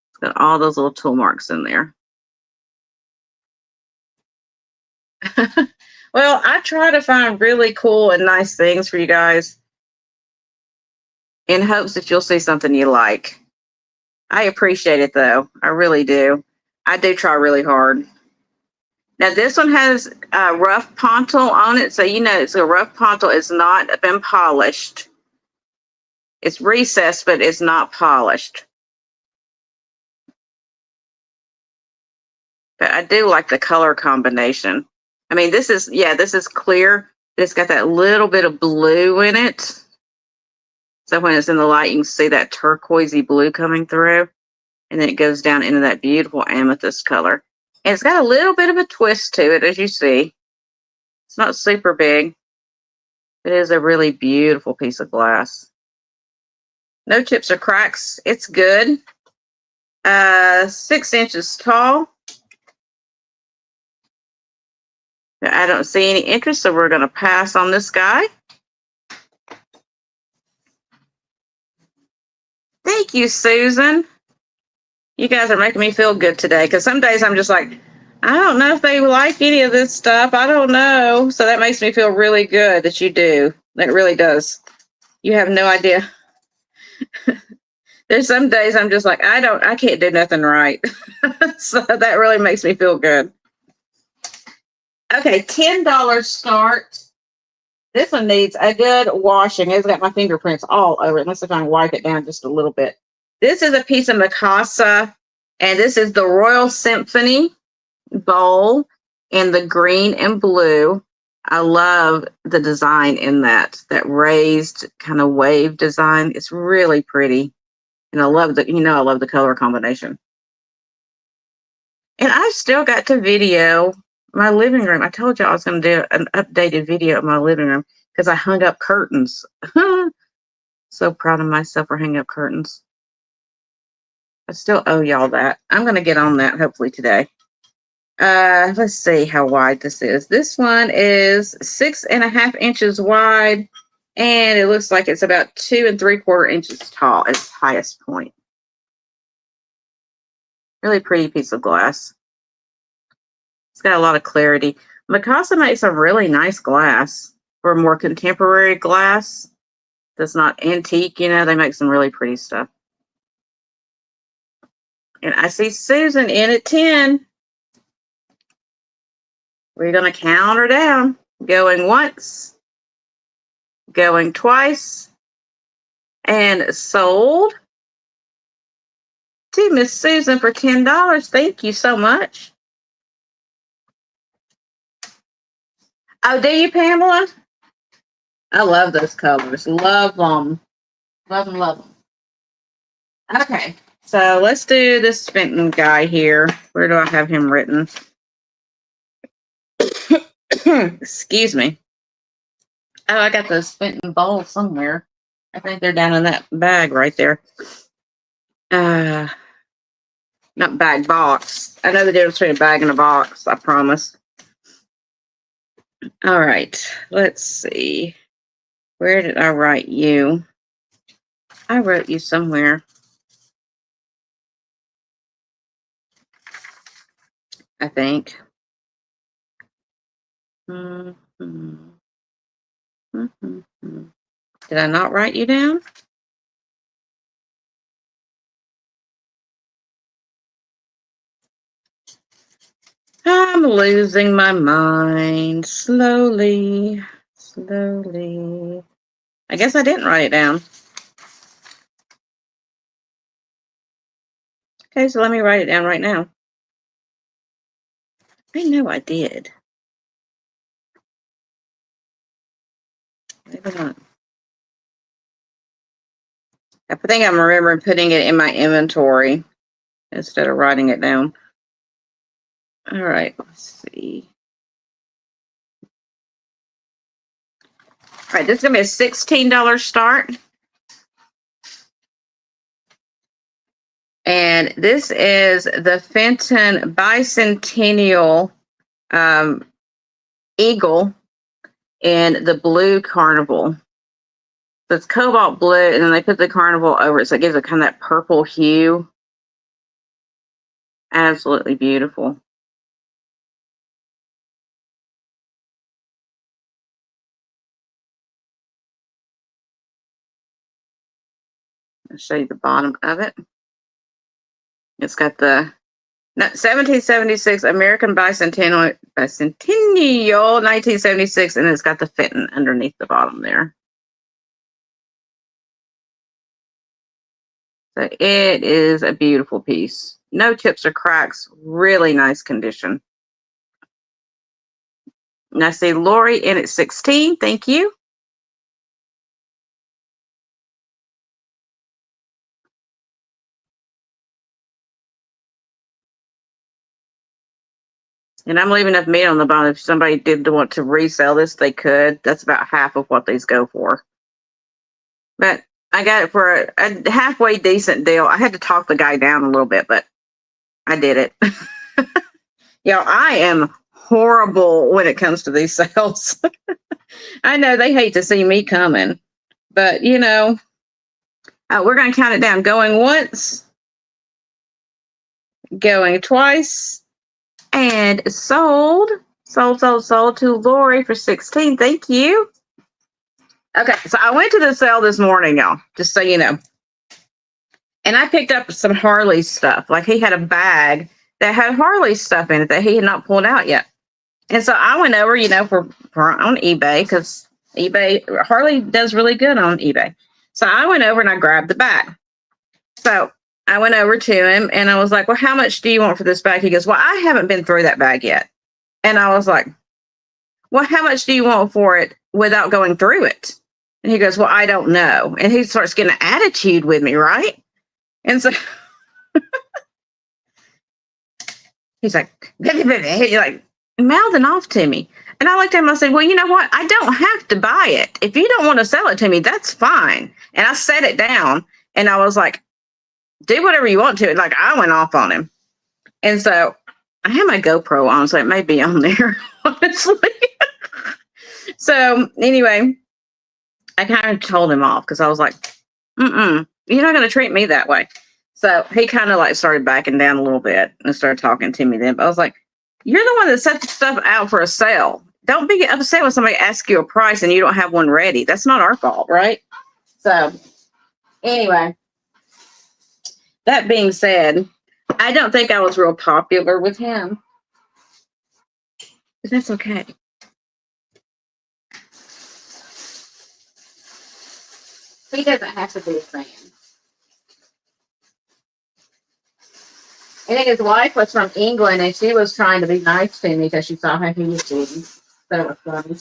It's got all those little tool marks in there. Well, I try to find really cool and nice things for you guys in hopes that you'll see something you like. I appreciate it, though. I really do. I do try really hard. Now, this one has rough pontil on it, so you know it's a rough pontil. It's not been polished. It's recessed, but it's not polished. But I do like the color combination. I mean, this is clear. It's got that little bit of blue in it. So when it's in the light, you can see that turquoisey blue coming through. And then it goes down into that beautiful amethyst color. And it's got a little bit of a twist to it, as you see. It's not super big. It is a really beautiful piece of glass. No chips or cracks. It's good. 6 inches tall. I don't see any interest, so we're going to pass on this guy. Thank you, Susan. You guys are making me feel good today, because some days I'm just like, I don't know if they like any of this stuff. I don't know. So that makes me feel really good that you do. That really does. You have no idea. There's some days I'm just like, I can't do nothing right. So that really makes me feel good. Okay, $10 start. This one needs a good washing. It's got my fingerprints all over it, unless if I can wipe it down just a little bit. This is a piece of Mikasa, and this is the Royal Symphony bowl in the green and blue. I love the design in that raised kind of wave design. It's really pretty. And I love I love the color combination. And I've still got to video my living room. I told you I was going to do an updated video of my living room because I hung up curtains. So proud of myself for hanging up curtains. I still owe y'all that. I'm going to get on that hopefully today. Let's see how wide this is. This one is 6.5 inches wide, and it looks like it's about 2 3/4 inches tall at its highest point. Really pretty piece of glass. It's got a lot of clarity. Mikasa makes a really nice glass for more contemporary glass that's not antique. They make some really pretty stuff. And I see Susan in at 10. We're going to count her down. Going once, going twice, and sold to Miss Susan for $10. Thank you so much. Oh, do you, Pamela? I love those colors. Love them. Love them, love them. Okay, so let's do this Fenton guy here. Where do I have him written? Excuse me. Oh, I got those Fenton bowls somewhere. I think they're down in that bag right there. Not bag, box. I know the difference between a bag and a box, I promise. All right, let's see. Where did I write you? I wrote you somewhere. I think. Mm-hmm. Mm-hmm. Did I not write you down? I'm losing my mind slowly, slowly. I guess I didn't write it down. Okay, so let me write it down right now. I know I did. Maybe not. I think I'm remembering putting it in my inventory instead of writing it down. All right, let's see. All right, this is going to be a $16 start. And this is the Fenton Bicentennial Eagle in the blue carnival. So it's cobalt blue, and then they put the carnival over it, so it gives it kind of that purple hue. Absolutely beautiful. I'll show you the bottom of it. It's got the 1776 American Bicentennial 1976, and it's got the Fenton underneath the bottom there. So it is a beautiful piece. No chips or cracks. Really nice condition. And I see Lori in at 16. Thank you. And I'm leaving enough meat on the bone. If somebody did want to resell this, they could. That's about half of what these go for. But I got it for a halfway decent deal. I had to talk the guy down a little bit, but I did it. I am horrible when it comes to these sales. I know they hate to see me coming, but we're going to count it down. Going once, going twice, and sold to Lori for 16. Thank you. Okay, so I went to the sale this morning, y'all, just so you know. And I picked up some Harley stuff. Like he had a bag that had Harley stuff in it that he had not pulled out yet. And so I went over, for on eBay, because Harley does really good on eBay. So I went over and I grabbed the bag. So I went over to him and I was like, well, how much do you want for this bag? He goes, well, I haven't been through that bag yet. And I was like, well, how much do you want for it without going through it? And he goes, well, I don't know. And he starts getting an attitude with me, right? And so he's like, he's like mouthing off to me. And I looked at him and I said, well, you know what? I don't have to buy it. If you don't want to sell it to me, that's fine. And I set it down and I was like, do whatever you want to. And like, I went off on him. And so I have my GoPro on, so it may be on there, honestly. So anyway, I kind of told him off because I was like, you're not going to treat me that way. So he kind of like started backing down a little bit and started talking to me then. But I was like, you're the one that set the stuff out for a sale. Don't be upset when somebody asks you a price and you don't have one ready. That's not our fault, right? So anyway, that being said, I don't think I was real popular with him. But that's okay. He doesn't have to be a fan. I think his wife was from England and she was trying to be nice to me because she saw how he was doing. So it was funny.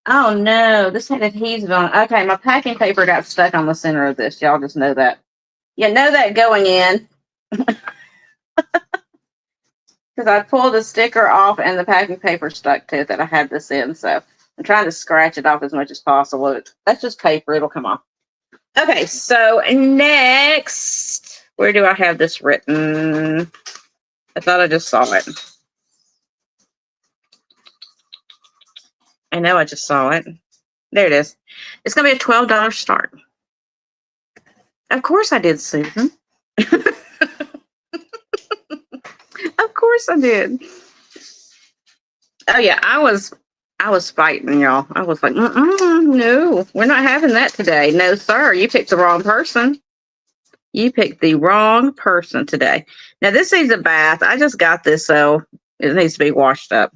Oh no, this had adhesive on it. Okay, my packing paper got stuck on the center of this. Y'all just know that. You know that going in. Because I pulled the sticker off and the packing paper stuck to it that I had this in. So I'm trying to scratch it off as much as possible. That's just paper. It'll come off. Okay, so next, where do I have this written? I thought I just saw it. I know, I just saw it. There it is. It's going to be a $12 start. Of course I did, Susan. Of course I did. Oh yeah, I was fighting, y'all. I was like, no, we're not having that today. No, sir, you picked the wrong person. You picked the wrong person today. Now this needs a bath. I just got this, so it needs to be washed up.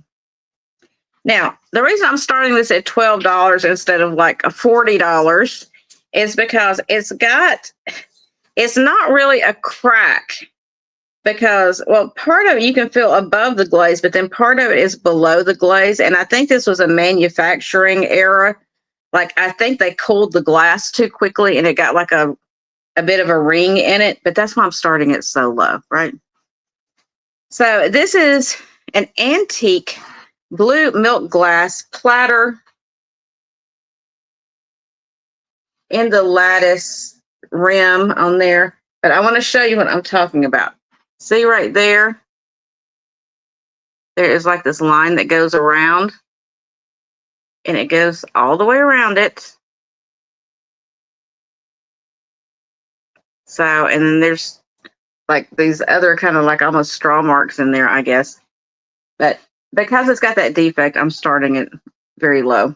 Now, the reason I'm starting this at $12 instead of like a $40 is because it's not really a crack. Because, well, part of it you can feel above the glaze, but then part of it is below the glaze. And I think this was a manufacturing error. Like, I think they cooled the glass too quickly and it got like a bit of a ring in it. But that's why I'm starting it so low, right? So this is an antique blue milk glass platter in the lattice rim on there. But I want to show you what I'm talking about. See right there? There is like this line that goes around, and it goes all the way around it. So, and then there's like these other kind of like almost straw marks in there, I guess. But because it's got that defect, I'm starting it very low.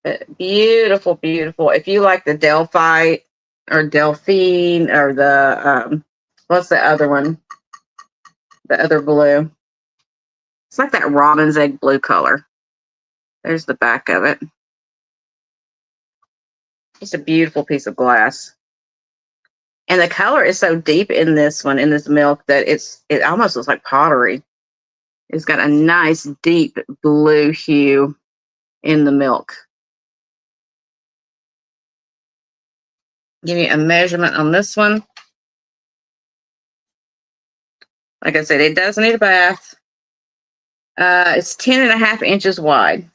But beautiful, beautiful. If you like the Delphi or Delphine or the, what's the other one? The other blue. It's like that robin's egg blue color. There's the back of it. It's a beautiful piece of glass. And the color is so deep in this one, in this milk, that it almost looks like pottery. It's got a nice deep blue hue in the milk. Give you a measurement on this one. Like I said, it does need a bath. It's 10.5 inches wide.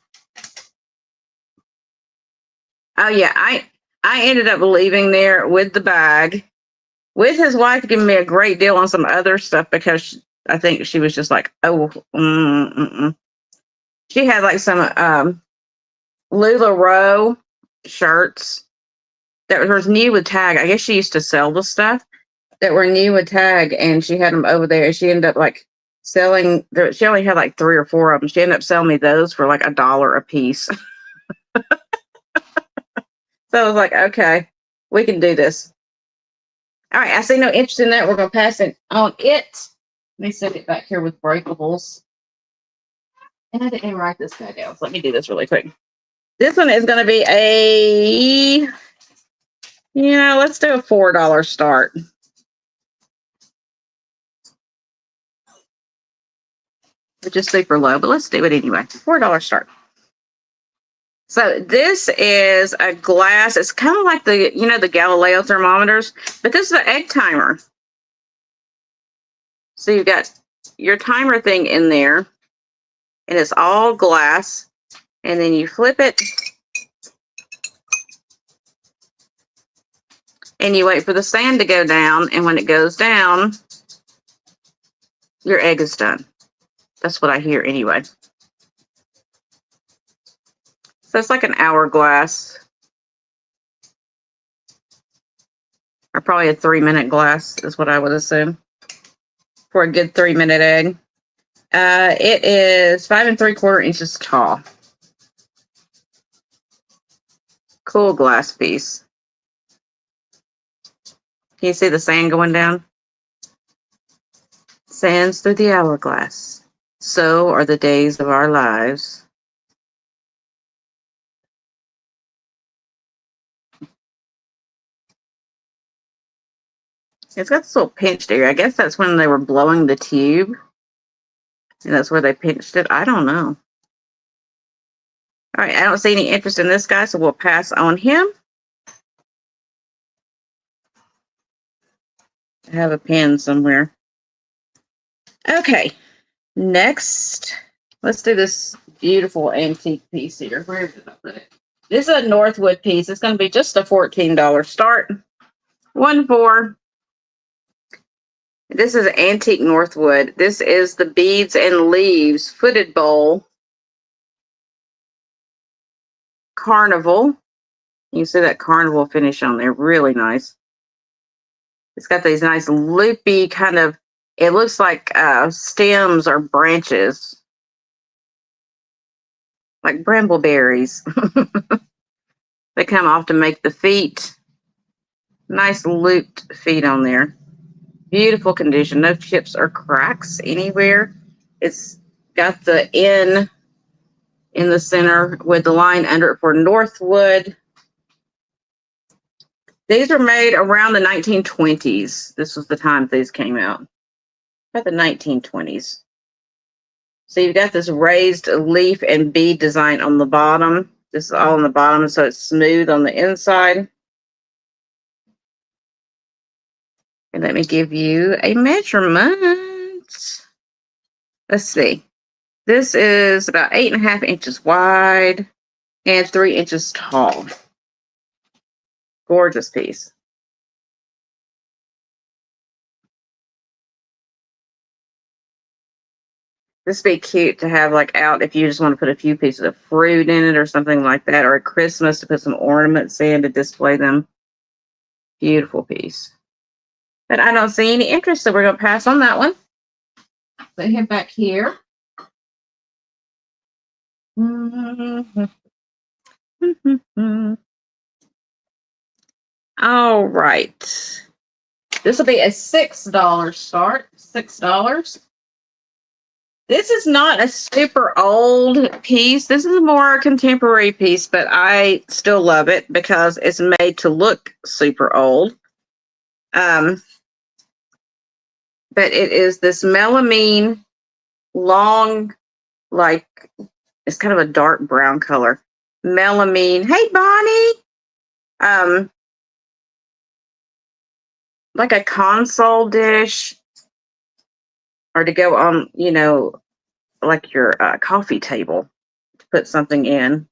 Oh yeah, I ended up leaving there with the bag, with his wife giving me a great deal on some other stuff because I think she was just like, oh, She had like some LuLaRoe shirts that was new with tag. I guess she used to sell the stuff that were new with tag, and she had them over there. And she ended up like selling. She only had like 3 or 4 of them. She ended up selling me those for like $1 a piece. So I was like, okay, we can do this. All right, I see no interest in that. We're going to pass it on it. Let me set it back here with breakables. And I didn't write this guy down, so let me do this really quick. This one is going to be let's do a $4 start. Which is super low, but let's do it anyway. $4 start. So this is a glass. It's kind of like the Galileo thermometers, but this is an egg timer. So you've got your timer thing in there, and it's all glass. And then you flip it, and you wait for the sand to go down. And when it goes down, your egg is done. That's what I hear anyway. So it's like an hourglass, or probably a 3-minute glass is what I would assume for a good 3-minute egg. It is 5 3/4 inches tall. Cool glass piece. Can you see the sand going down? Sands through the hourglass. So are the days of our lives. It's got this little pinched area. I guess that's when they were blowing the tube. And that's where they pinched it. I don't know. All right, I don't see any interest in this guy, so we'll pass on him. I have a pen somewhere. Okay, next, let's do this beautiful antique piece here. Where did I put it? This is a Northwood piece. It's going to be just a $14 start. 1-4. This is antique Northwood. This is the Beads and Leaves footed bowl. carnival. You see that carnival finish on there. Really nice. It's got these nice loopy kind of, it looks like stems or branches. Like brambleberries. They come off to make the feet. Nice looped feet on there. Beautiful condition. No chips or cracks anywhere. It's got the N in the center with the line under it for Northwood. These were made around the 1920s. This was the time these came out. About the 1920s. So you've got this raised leaf and bead design on the bottom. This is all on the bottom, so it's smooth on the inside. And let me give you a measurement. Let's see. This is about 8.5 inches wide and 3 inches tall. Gorgeous piece. This would be cute to have like out if you just want to put a few pieces of fruit in it or something like that, or at Christmas to put some ornaments in to display them. Beautiful piece. But I don't see any interest, so we're going to pass on that one. Let's head back here. All right. This will be a $6 start. $6. This is not a super old piece. This is a more contemporary piece, but I still love it because it's made to look super old. But it is this melamine, long, like, it's kind of a dark brown color. Melamine. Hey, Bonnie. Like a console dish, or to go on, you know, like your coffee table to put something in.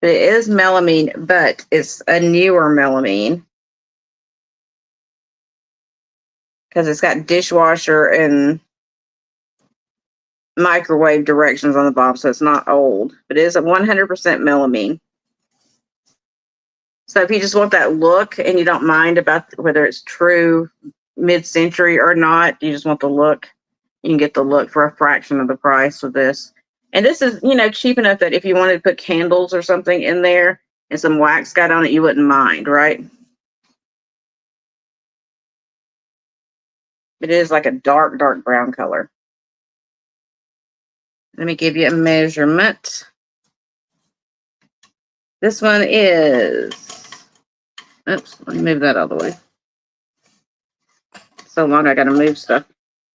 But it is melamine, but it's a newer melamine because it's got dishwasher and microwave directions on the bottom, so it's not old, but it is a 100% melamine. So if you just want that look and you don't mind about whether it's true mid-century or not, you just want the look, you can get the look for a fraction of the price with this. And this is, you know, cheap enough that if you wanted to put candles or something in there and some wax got on it, you wouldn't mind, right? It is like a dark, dark brown color. Let me give you a measurement. This one is, oops, let me move that out of the way. So long I gotta move stuff.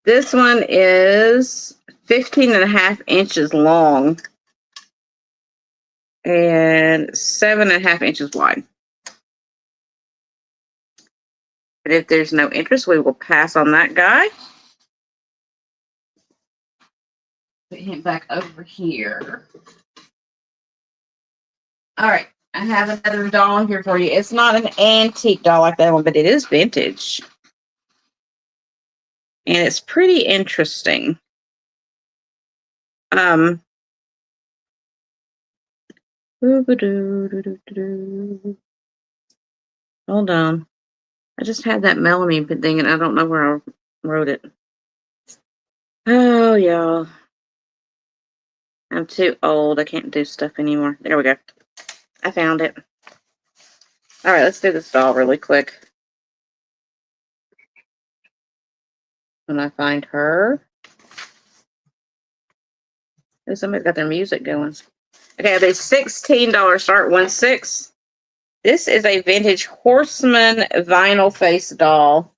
This one is 15.5 inches long and 7.5 inches wide. But if there's no interest, we will pass on that guy. Put him back over here. All right, I have another doll here for you. It's not an antique doll like that one, but it is vintage. And it's pretty interesting. Hold on. I just had that melamine thing and I don't know where I wrote it. Oh, y'all. I'm too old. I can't do stuff anymore. There we go. I found it. All right, let's do this doll really quick. When I find her. Oh, somebody's got their music going. Okay, the $16 start, 1-6. This is a vintage Horseman vinyl face doll.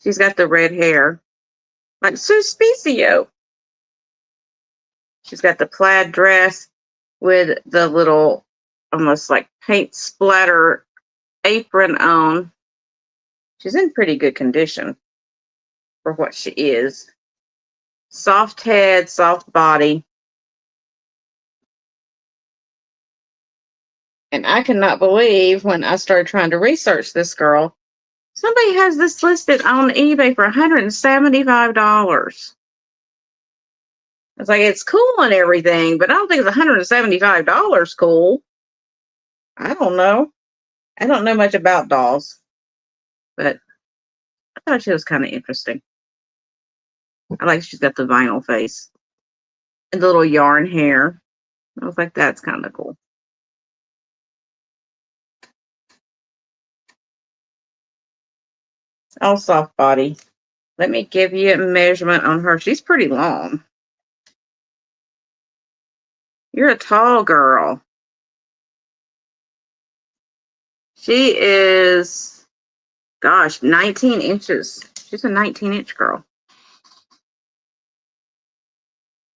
She's got the red hair. Like Suspicio. She's got the plaid dress with the little, almost like paint splatter apron on. She's in pretty good condition for what she is. Soft head, soft body. And I cannot believe when I started trying to research this girl, somebody has this listed on eBay for $175. It's like, it's cool and everything, but I don't think it's $175 cool. I don't know. I don't know much about dolls, but I thought she was kind of interesting. I like she's got the vinyl face and the little yarn hair. I was like, that's kind of cool. All soft body. Let me give you a measurement on her. She's pretty long. You're a tall girl. She is, gosh, 19 inches. She's a 19-inch girl.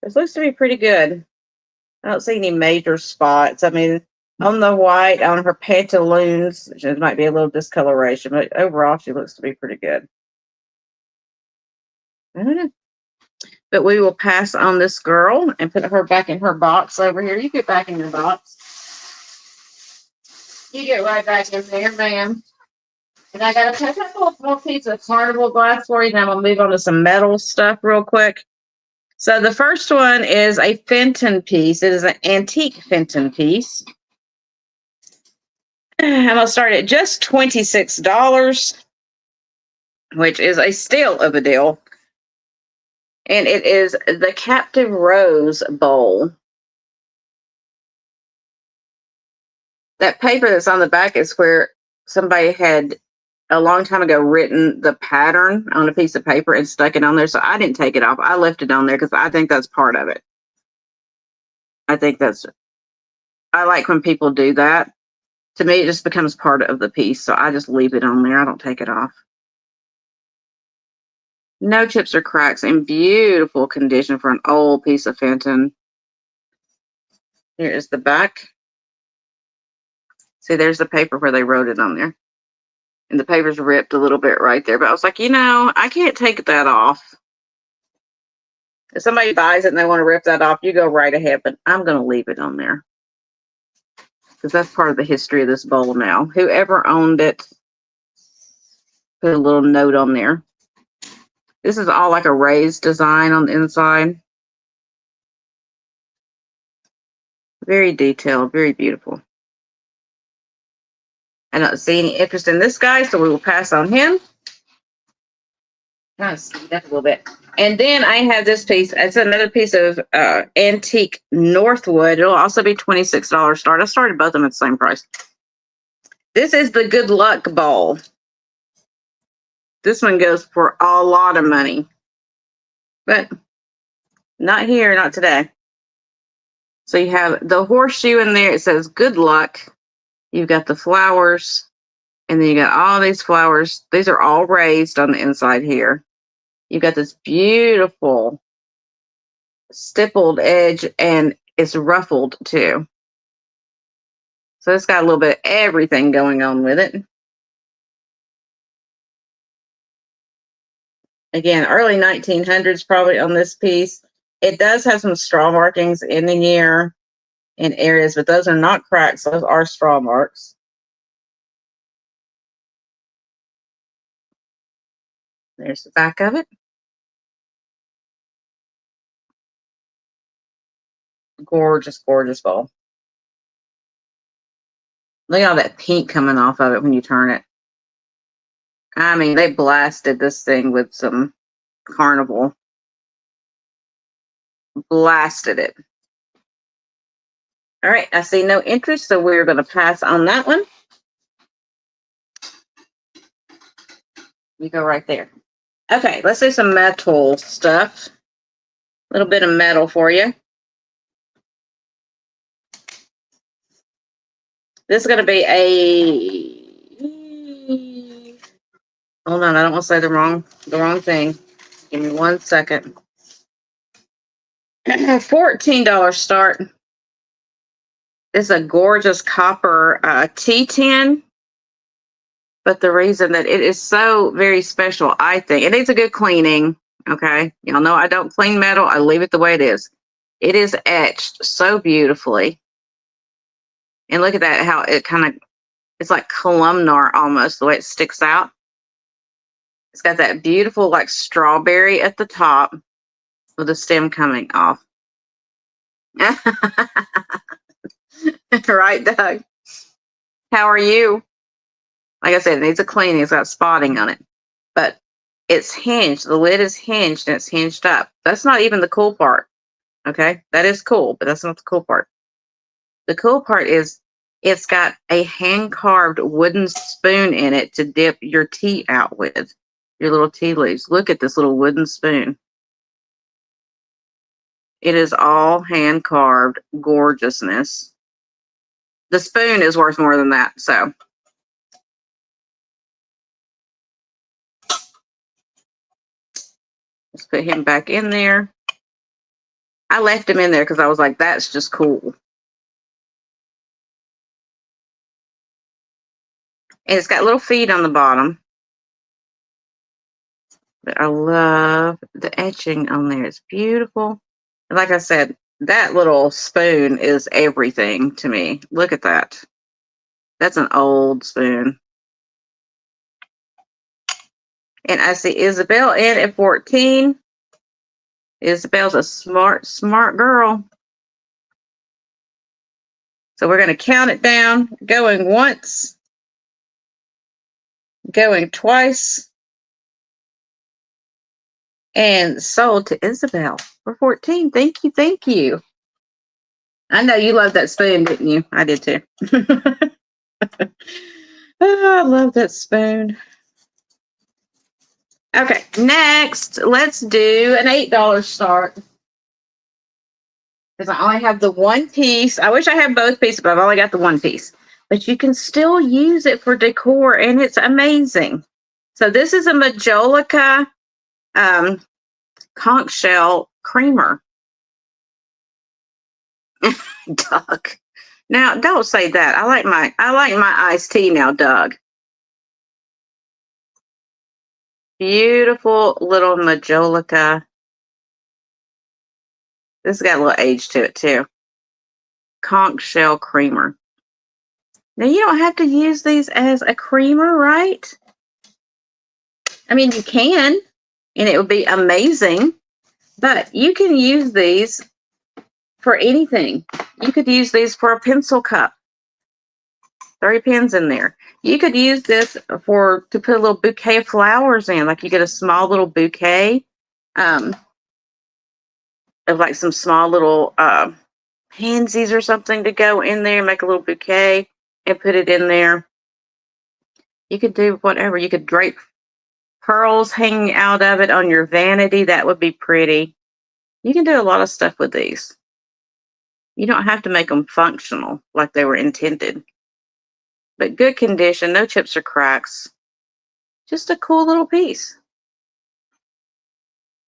This looks to be pretty good. I don't see any major spots. I mean, on the white, on her pantaloons, there might be a little discoloration, but overall, she looks to be pretty good. I don't know. But we will pass on this girl and put her back in her box over here. You get back in your box. You get right back in there, ma'am. And I got a couple more pieces of carnival glass for you. Then I'm going to move on to some metal stuff real quick. So the first one is a Fenton piece. It is an antique Fenton piece. I'm going to start at just $26, which is a steal of a deal. And it is the Captive Rose bowl. That paper that's on the back is where somebody had a long time ago written the pattern on a piece of paper and stuck it on there. So I didn't take it off. I left it on there because I think that's part of it. I like when people do that. To me, it just becomes part of the piece. So I just leave it on there. I don't take it off. No chips or cracks, in beautiful condition for an old piece of Fenton. Here is the back. See, there's the paper where they wrote it on there. And the paper's ripped a little bit right there. But I was like, I can't take that off. If somebody buys it and they want to rip that off, you go right ahead. But I'm going to leave it on there. Because that's part of the history of this bowl now. Whoever owned it, put a little note on there. This is all like a raised design on the inside. Very detailed, very beautiful. I don't see any interest in this guy, so we will pass on him. Kind of speed up a little bit. And then I have this piece. It's another piece of antique Northwood. It'll also be $26 start. I started both of them at the same price. This is the Good Luck Bowl. This one goes for a lot of money. But not here, not today. So you have the horseshoe in there. It says good luck. You've got the flowers. And then you got all these flowers. These are all raised on the inside here. You've got this beautiful stippled edge, and it's ruffled too. So it's got a little bit of everything going on with it. Again, early 1900s probably on this piece. It does have some straw markings in the year in areas, but those are not cracks. Those are straw marks. There's the back of it. Gorgeous, gorgeous bowl. Look at all that pink coming off of it when you turn it. I mean, they blasted this thing with some carnival. Blasted it. All right, I see no interest, so we're going to pass on that one. You go right there. Okay, let's do some metal stuff. A little bit of metal for you. This is going to be a... Hold on, I don't want to say the wrong thing. Give me 1 second. $14 start. It's a gorgeous copper T10. But the reason that it is so very special, I think, it needs a good cleaning. Okay. Y'all know I don't clean metal. I leave it the way it is. It is etched so beautifully. And look at that, how it kind of, it's like columnar almost, the way it sticks out. It's got that beautiful like strawberry at the top with the stem coming off. Right, Doug? How are you? Like I said, it needs a cleaning. It's got spotting on it, but it's hinged. The lid is hinged and it's hinged up. That's not even the cool part. Okay, that is cool, but that's not the cool part. The cool part is it's got a hand carved wooden spoon in it to dip your tea out with, your little tea leaves. Look at this little wooden spoon. It is all hand carved gorgeousness. The spoon is worth more than that. So let's put him back in there. I left him in there because I was like, that's just cool. And it's got little feet on the bottom. But I love the etching on there. It's beautiful. Like I said, that little spoon is everything to me. Look at that. That's an old spoon. And I see Isabel in at 14. Isabel's a smart, smart girl. So we're going to count it down. Going once. Going twice. And sold to Isabel for 14. Thank you. Thank you. I know you loved that spoon, didn't you? I did too. Oh, I love that spoon. Okay, next, let's do an $8 start. Because I only have the one piece. I wish I had both pieces, but I've only got the one piece. But you can still use it for decor, and it's amazing. So this is a Majolica conch shell creamer. Doug. Now, don't say that. I like my iced tea now, Doug. Beautiful little Majolica. This has got a little age to it too. Conch shell creamer. Now you don't have to use these as a creamer, right? I mean, you can, and it would be amazing, but you can use these for anything. You could use these for a pencil cup. 30 pins in there. You could use this to put a little bouquet of flowers in, like you get a small little bouquet of like some small little pansies or something to go in there, make a little bouquet and put it in there. You could do whatever. You could drape pearls hanging out of it on your vanity. That would be pretty. You can do a lot of stuff with these. You don't have to make them functional like they were intended. But good condition, no chips or cracks. Just a cool little piece.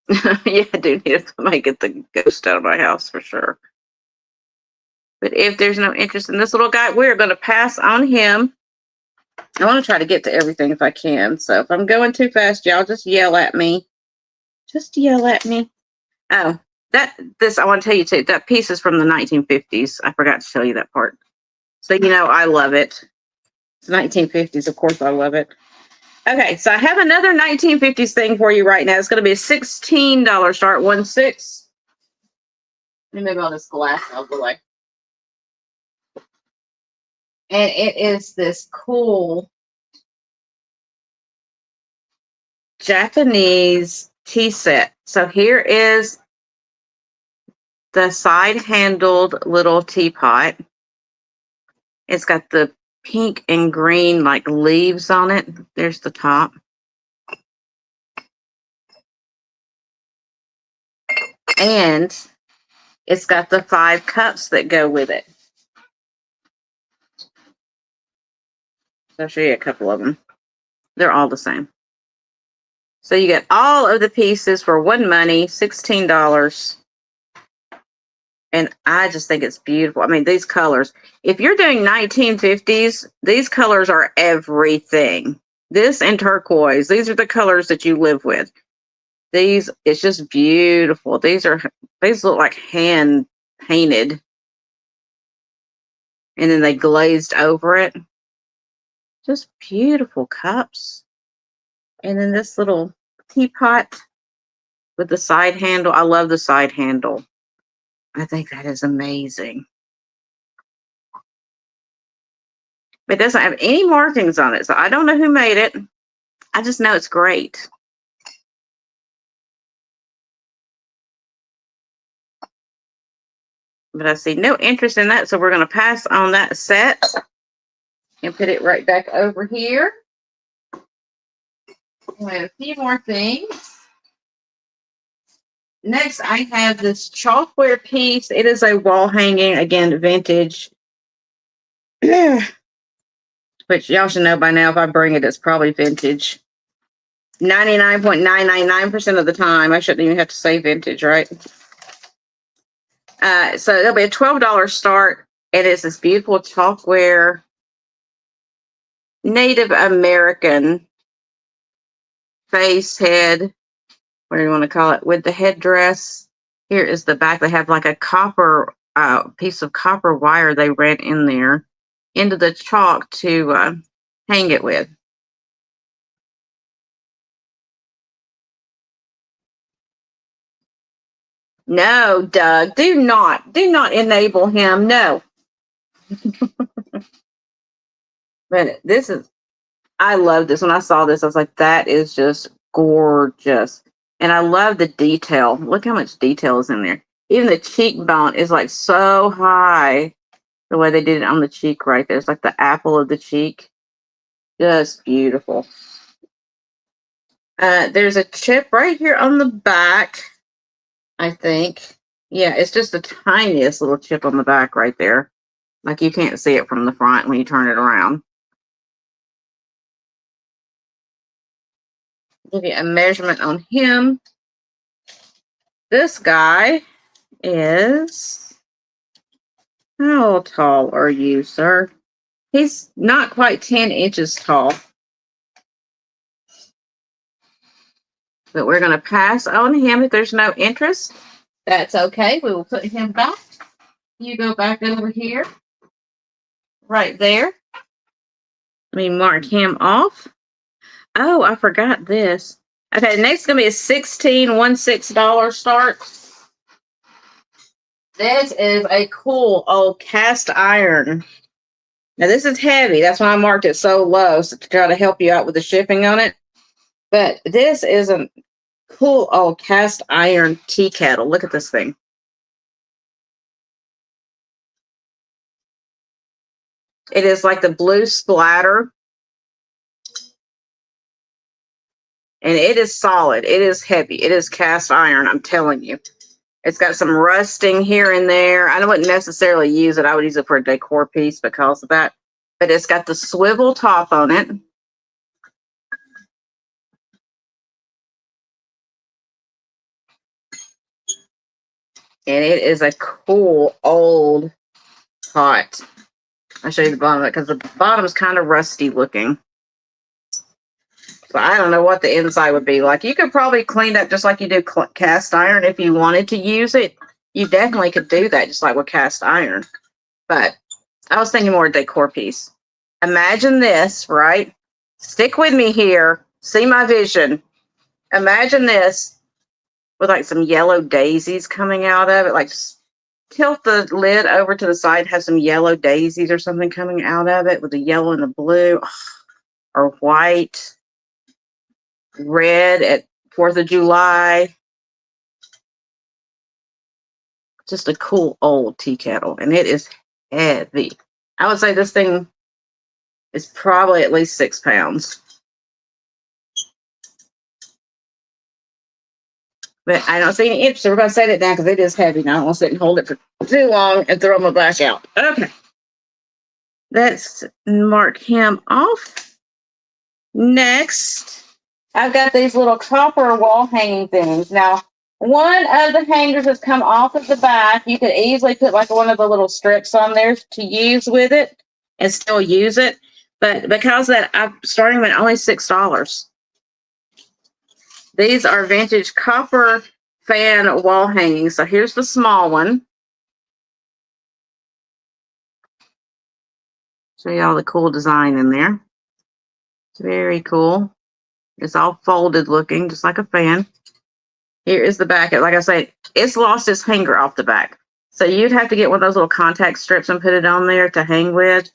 Yeah, I do need to get the ghost out of my house for sure. But if there's no interest in this little guy, we're going to pass on him. I want to try to get to everything if I can. So if I'm going too fast, y'all just yell at me. Just yell at me. Oh, I want to tell you too, that piece is from the 1950s. I forgot to tell you that part. So, I love it. It's 1950s. Of course I love it. Okay, so I have another 1950s thing for you right now. It's going to be a $16 start, 1-6. Let me move all this glass out of the way. And it is this cool Japanese tea set. So here is the side-handled little teapot. It's got the pink and green like leaves on it. There's the top. And it's got the 5 cups that go with it. So I'll show you a couple of them. They're all the same. So you get all of the pieces for one money, $16. And I just think it's beautiful. I mean, these colors, if you're doing 1950s, these colors are everything. This and turquoise, these are the colors that you live with. These, it's just beautiful. These look like hand painted. And then they glazed over it. Just beautiful cups. And then this little teapot with the side handle. I love the side handle. I think that is amazing. It doesn't have any markings on it, so I don't know who made it. I just know it's great. But I see no interest in that, so we're going to pass on that set and put it right back over here. We have a few more things. Next, I have this chalkware piece. It is a wall hanging, again, vintage. Which y'all should know by now, if I bring it, it's probably vintage. 99.999% of the time. I shouldn't even have to say vintage, right? So there'll be a $12 start. It is this beautiful chalkware Native American face head, what do you want to call it, with the headdress. Here is the back. They have like a copper piece of copper wire they ran in there into the chalk to hang it with. No, Doug, do not enable him. No. But this is, I love this. When I saw this, I was like, that is just gorgeous. And I love the detail. Look how much detail is in there. Even the cheekbone is like so high. The way they did it on the cheek right there. It's like the apple of the cheek. Just beautiful. There's a chip right here on the back, I think. Yeah, it's just the tiniest little chip on the back right there. Like you can't see it from the front when you turn it around. Give you a measurement on him. This guy is, how tall are you, sir? He's not quite 10 inches tall. But we're going to pass on him if there's no interest. That's okay. We will put him back. You go back over here. Right there. Let me mark him off. Oh, I forgot this. Okay, next is going to be a $16.16 start. This is a cool old cast iron. Now, this is heavy. That's why I marked it so low, so to try to help you out with the shipping on it. But this is a cool old cast iron tea kettle. Look at this thing. It is like the blue splatter. And it is solid. It is heavy. It is cast iron, I'm telling you. It's got some rusting here and there. I wouldn't necessarily use it. I would use it for a decor piece because of that. But it's got the swivel top on it. And it is a cool old pot. I'll show you the bottom of it because the bottom is kind of rusty looking. So I don't know what the inside would be like. You could probably clean up just like you do cast iron if you wanted to use it. You definitely could do that just like with cast iron. But I was thinking more decor piece. Imagine this, right? Stick with me here. See my vision. Imagine this with like some yellow daisies coming out of it. Like just tilt the lid over to the side, have some yellow daisies or something coming out of it with the yellow and the blue or white, red at 4th of July. Just a cool old tea kettle. And it is heavy. I would say this thing is probably at least 6 pounds. But I don't see any interest, so we're going to set it down because it is heavy. Now I don't want to sit and hold it for too long and throw my back out. Okay. Let's mark him off. Next, I've got these little copper wall hanging things. Now, one of the hangers has come off of the back. You could easily put like one of the little strips on there to use with it and still use it. But because that, I'm starting them at only $6. These are vintage copper fan wall hangings. So here's the small one. Show you all the cool design in there. It's very cool. It's all folded looking, just like a fan. Here is the back. Like I said, it's lost its hanger off the back. So you'd have to get one of those little contact strips and put it on there to hang with.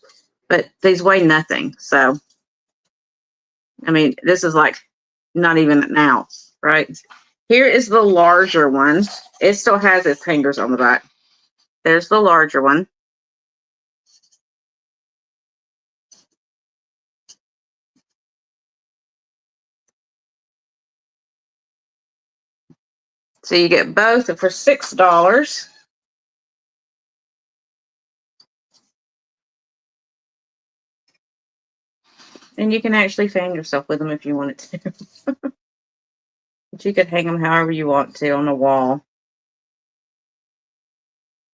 But these weigh nothing. So, I mean, this is like not even an ounce, right? Here is the larger one. It still has its hangers on the back. There's the larger one. So you get both for $6. And you can actually fan yourself with them if you wanted to. But you could hang them however you want to on the wall.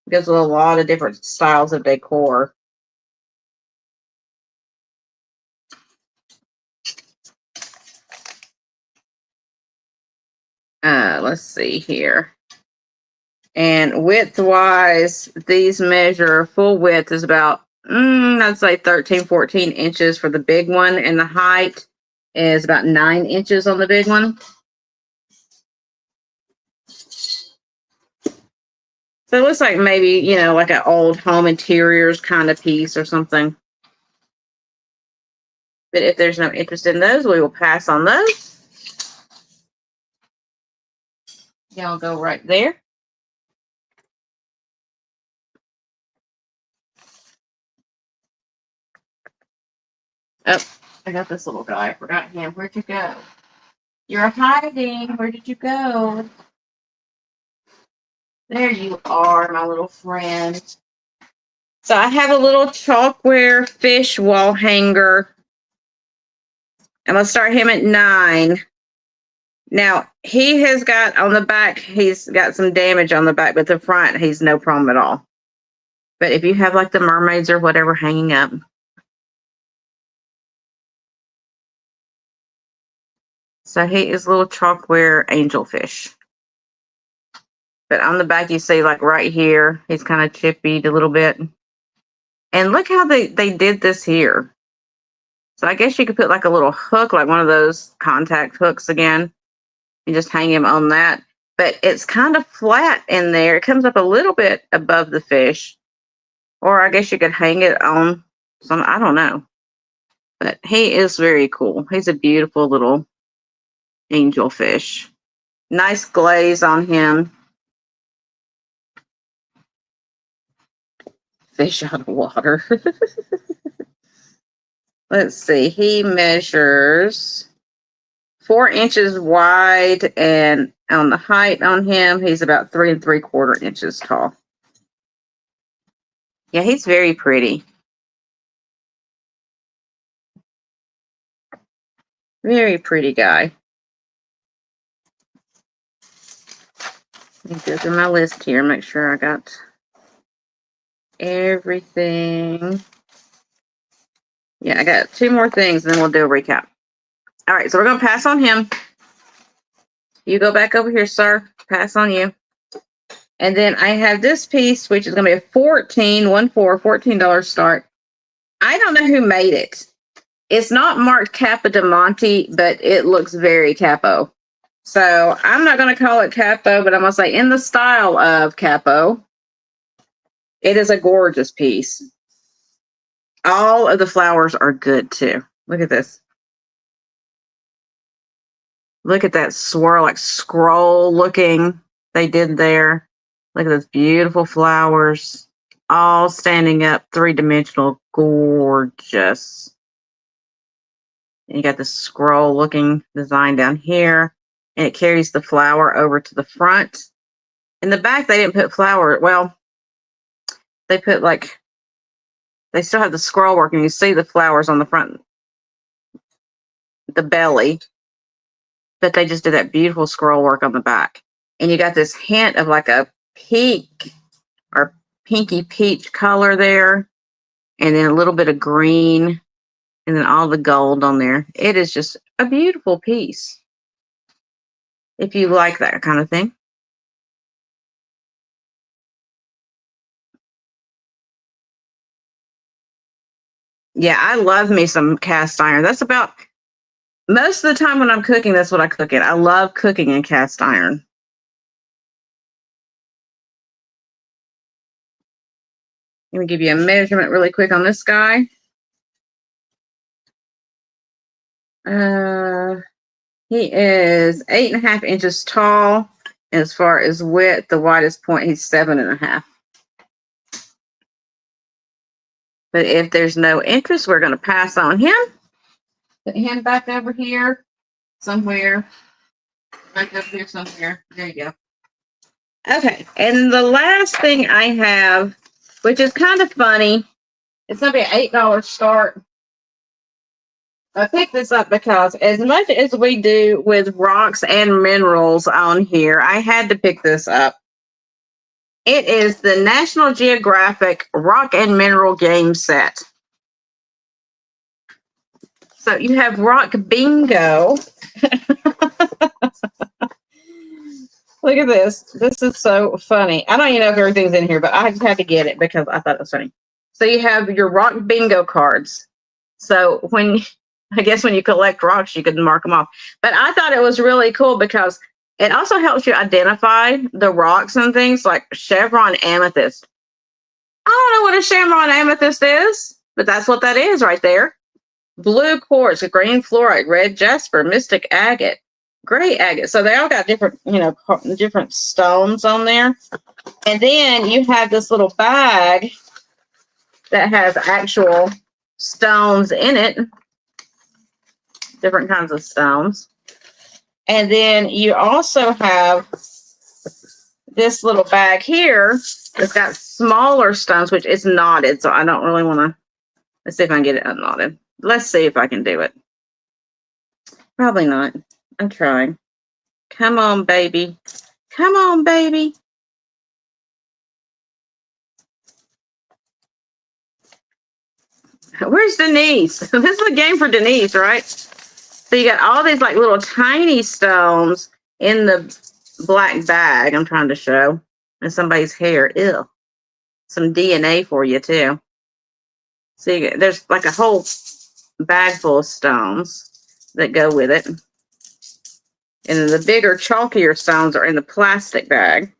It goes with a lot of different styles of decor. Let's see here. And width-wise, these measure, full width is about, I'd say 13, 14 inches for the big one. And the height is about 9 inches on the big one. So it looks like maybe, you know, like an old home interiors kind of piece or something. But if there's no interest in those, we will pass on those. Y'all go right there. Oh, I got this little guy. I forgot him. Where'd you go? You're hiding. Where did you go? There you are, my little friend. So I have a little chalkware fish wall hanger. I'm going to start him at 9. Now, he has got on the back, he's got some damage on the back, but the front, he's no problem at all. But if you have like the mermaids or whatever hanging up. So he is a little chalkware angelfish. But on the back, you see like right here, he's kind of chippied a little bit. And look how they did this here. So I guess you could put like a little hook, like one of those contact hooks again, and just hang him on that. But it's kind of flat in there. It comes up a little bit above the fish. Or I guess you could hang it on some, I don't know. But he is very cool. He's a beautiful little angel fish. Nice glaze on him. Fish out of water. Let's see. He measures 4 inches wide, and on the height on him, he's about 3 3/4 inches tall. Yeah, he's very pretty. Very pretty guy. Let me go through my list here, make sure I got everything. Yeah, I got 2 more things, and then we'll do a recap. All right, so we're going to pass on him. You go back over here, sir. Pass on you. And then I have this piece, which is going to be a $14 start. I don't know who made it. It's not marked Capo di Monte, but it looks very capo. So I'm not going to call it capo, but I'm going to say in the style of capo. It is a gorgeous piece. All of the flowers are good too. Look at this. Look at that swirl, like scroll looking they did there. Look at those beautiful flowers, all standing up, 3-dimensional, gorgeous. And you got this scroll looking design down here, and it carries the flower over to the front. In the back, they didn't put flower. Well, they put like, they still have the scroll work, and you see the flowers on the front, the belly, but they just did that beautiful scroll work on the back. And you got this hint of like a pink or pinky peach color there, and then a little bit of green, and then all the gold on there. It is just a beautiful piece if you like that kind of thing. Yeah, I love me some cast iron. That's about most of the time when I'm cooking, that's what I cook in. I love cooking in cast iron. Let me give you a measurement really quick on this guy. He is 8.5 inches tall. As far as width, the widest point, he's 7.5. But if there's no interest, we're going to pass on him. Put him back over here somewhere. Back up here somewhere. There you go. Okay, and the last thing I have, which is kind of funny, it's going to be an $8 start. I picked this up because as much as we do with rocks and minerals on here, I had to pick this up. It is the National Geographic Rock and Mineral Game Set. So you have Rock Bingo. Look at this. This is so funny. I don't even know if everything's in here, but I just had to get it because I thought it was funny. So you have your Rock Bingo cards. So I guess when you collect rocks, you can mark them off. But I thought it was really cool because it also helps you identify the rocks and things like chevron amethyst. I don't know what a chevron amethyst is, but that's what that is right there. Blue quartz, green fluorite, red jasper, mystic agate, gray agate. So they all got different, different stones on there. And then you have this little bag that has actual stones in it. Different kinds of stones. And then you also have this little bag here that's got smaller stones, which is knotted. So I don't really want to. Let's see if I can get it unknotted. Let's see if I can do it. Probably not. I'm trying. Come on, baby. Come on, baby. Where's Denise? This is a game for Denise, right? So you got all these like little tiny stones in the black bag I'm trying to show. And somebody's hair. Ew. Some DNA for you too. So there's like a whole bag full of stones that go with it. And then the bigger, chalkier stones are in the plastic bag.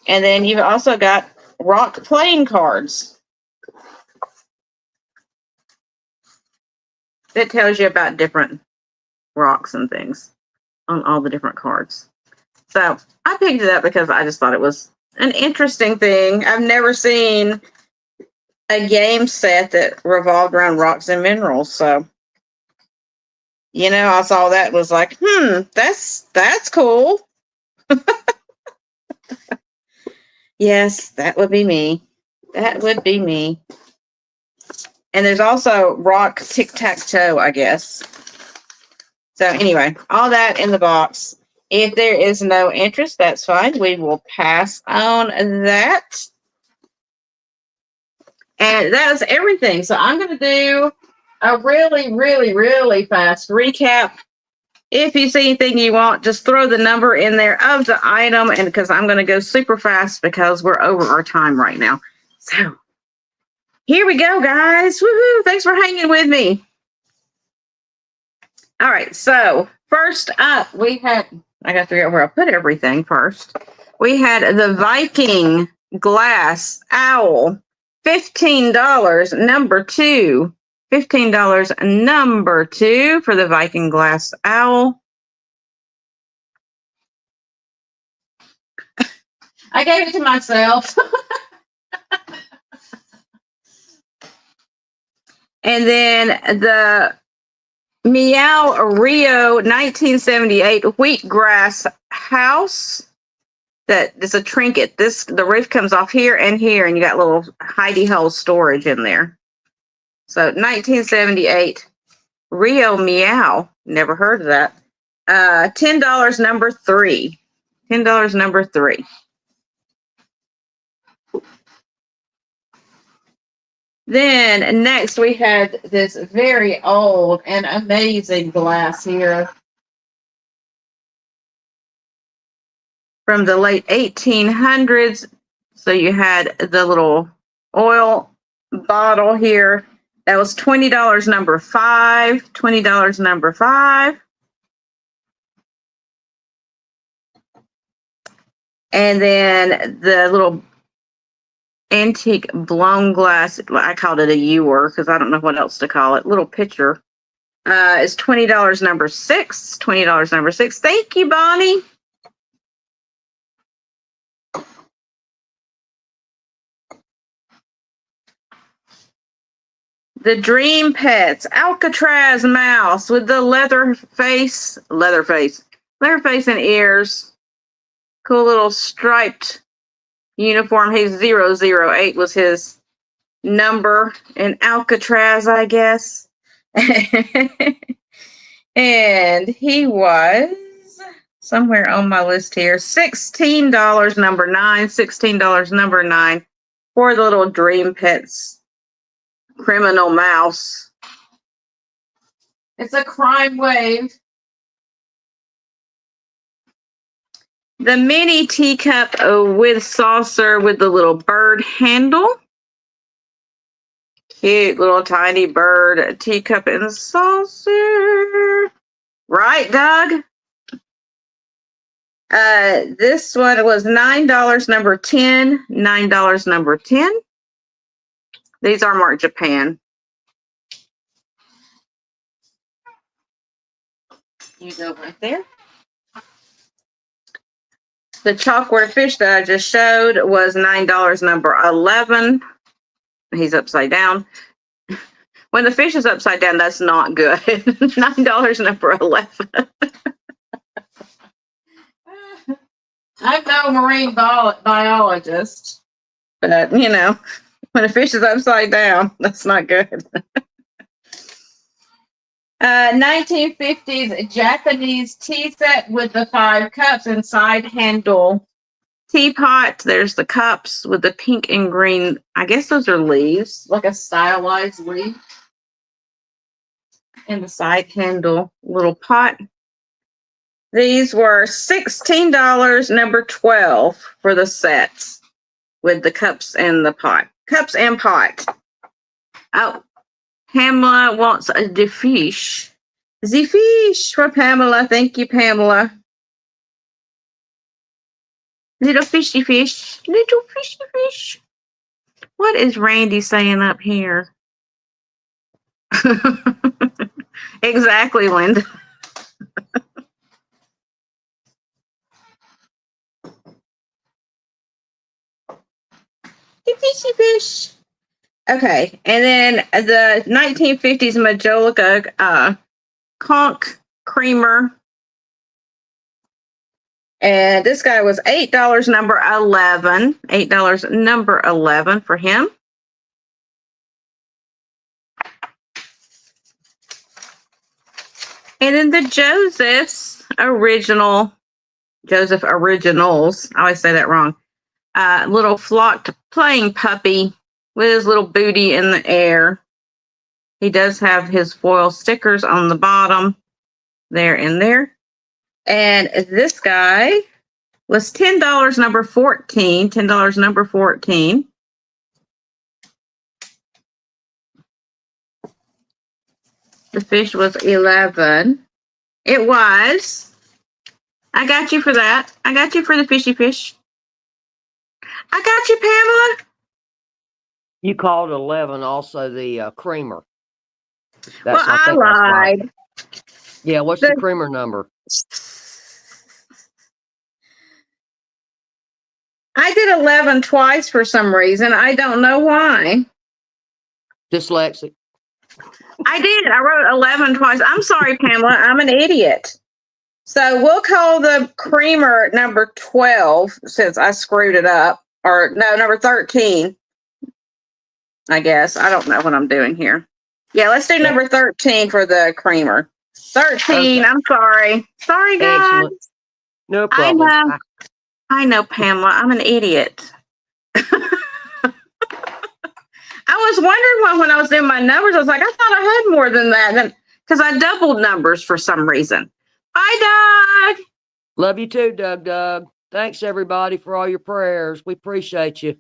And then you've also got rock playing cards. That tells you about different rocks and things on all the different cards. So I picked it up because I just thought it was an interesting thing. I've never seen a game set that revolved around rocks and minerals. So, I saw that, was like, that's cool. Yes, that would be me. That would be me. And there's also rock tic-tac-toe, I guess. So anyway, all that in the box. If there is no interest, that's fine. We will pass on that. And that's everything. So I'm going to do a really, really, really fast recap. If you see anything you want, just throw the number in there of the item. And because I'm going to go super fast because we're over our time right now. So here we go, guys. Woohoo! Thanks for hanging with me. All right. So first up, I got to figure out where I put everything first. We had the Viking glass owl, $15, number 2. $15, number 2 for the Viking glass owl. I gave it to myself. And then the Meow Rio 1978 wheatgrass house. That is a trinket. The roof comes off here and here, and you got little hidey hole storage in there. So 1978 Rio Meow. Never heard of that. $10, number 3. $10, number 3. Then next we had this very old and amazing glass here from the late 1800s. So you had the little oil bottle here. That was $20, number 5. $20, number 5. And then the little antique blown glass. I called it a ewer because I don't know what else to call it. Little pitcher. Is $20 number 6. $20 number 6. Thank you, Bonnie. The Dream Pets Alcatraz mouse with the leather face and ears. Cool little striped uniform. He's 008 was his number in Alcatraz, I guess. And he was somewhere on my list here. $16 number 9. $16 number 9 for the little Dream Pets criminal mouse. It's a crime wave. The mini teacup with saucer with the little bird handle. Cute little tiny bird teacup and saucer. Right, Doug? This one was $9 number 10. $9 number 10. These are marked Japan. You go right there. The chalkboard fish that I just showed was $9 number 11. He's upside down. When the fish is upside down, that's not good. $9 number 11. I'm no marine biologist, but you know, when a fish is upside down, that's not good. 1950s Japanese tea set with the 5 cups and side handle teapot. There's the cups with the pink and green. I guess those are leaves, like a stylized leaf. And the side handle little pot. These were $16 number 12 for the sets with the cups and the pot. Cups and pot. Oh, Pamela wants the fish. The fish for Pamela. Thank you, Pamela. Little fishy fish. Little fishy fish. What is Randy saying up here? Exactly, Linda. The fishy fish. Okay, and then the 1950s Majolica conch creamer. And this guy was $8 number 11. $8 number 11 for him. And then the Joseph Originals. I always say that wrong. Little flocked playing puppy with his little booty in the air. He does have his foil stickers on the bottom, there and there. And this guy was $10 number 14. $10 number 14. The fish was 11. It was. I got you for that. I got you for the fishy fish. I got you, Pamela. You called 11 also the creamer. Well, I lied. Right. Yeah, what's the creamer number? I did 11 twice for some reason. I don't know why. Dyslexic. I did. I wrote 11 twice. I'm sorry, Pamela. I'm an idiot. So we'll call the creamer number 12 since I screwed it up. Or no, number 13. I guess. I don't know what I'm doing here. Yeah, let's do number 13 for the creamer. 13. Okay. I'm sorry. Sorry, guys. Excellent. No problem. I know, Pamela. I'm an idiot. I was wondering when I was doing my numbers, I was like, I thought I had more than that. Because I doubled numbers for some reason. Bye, Doug. Love you too, Doug. Thanks, everybody, for all your prayers. We appreciate you.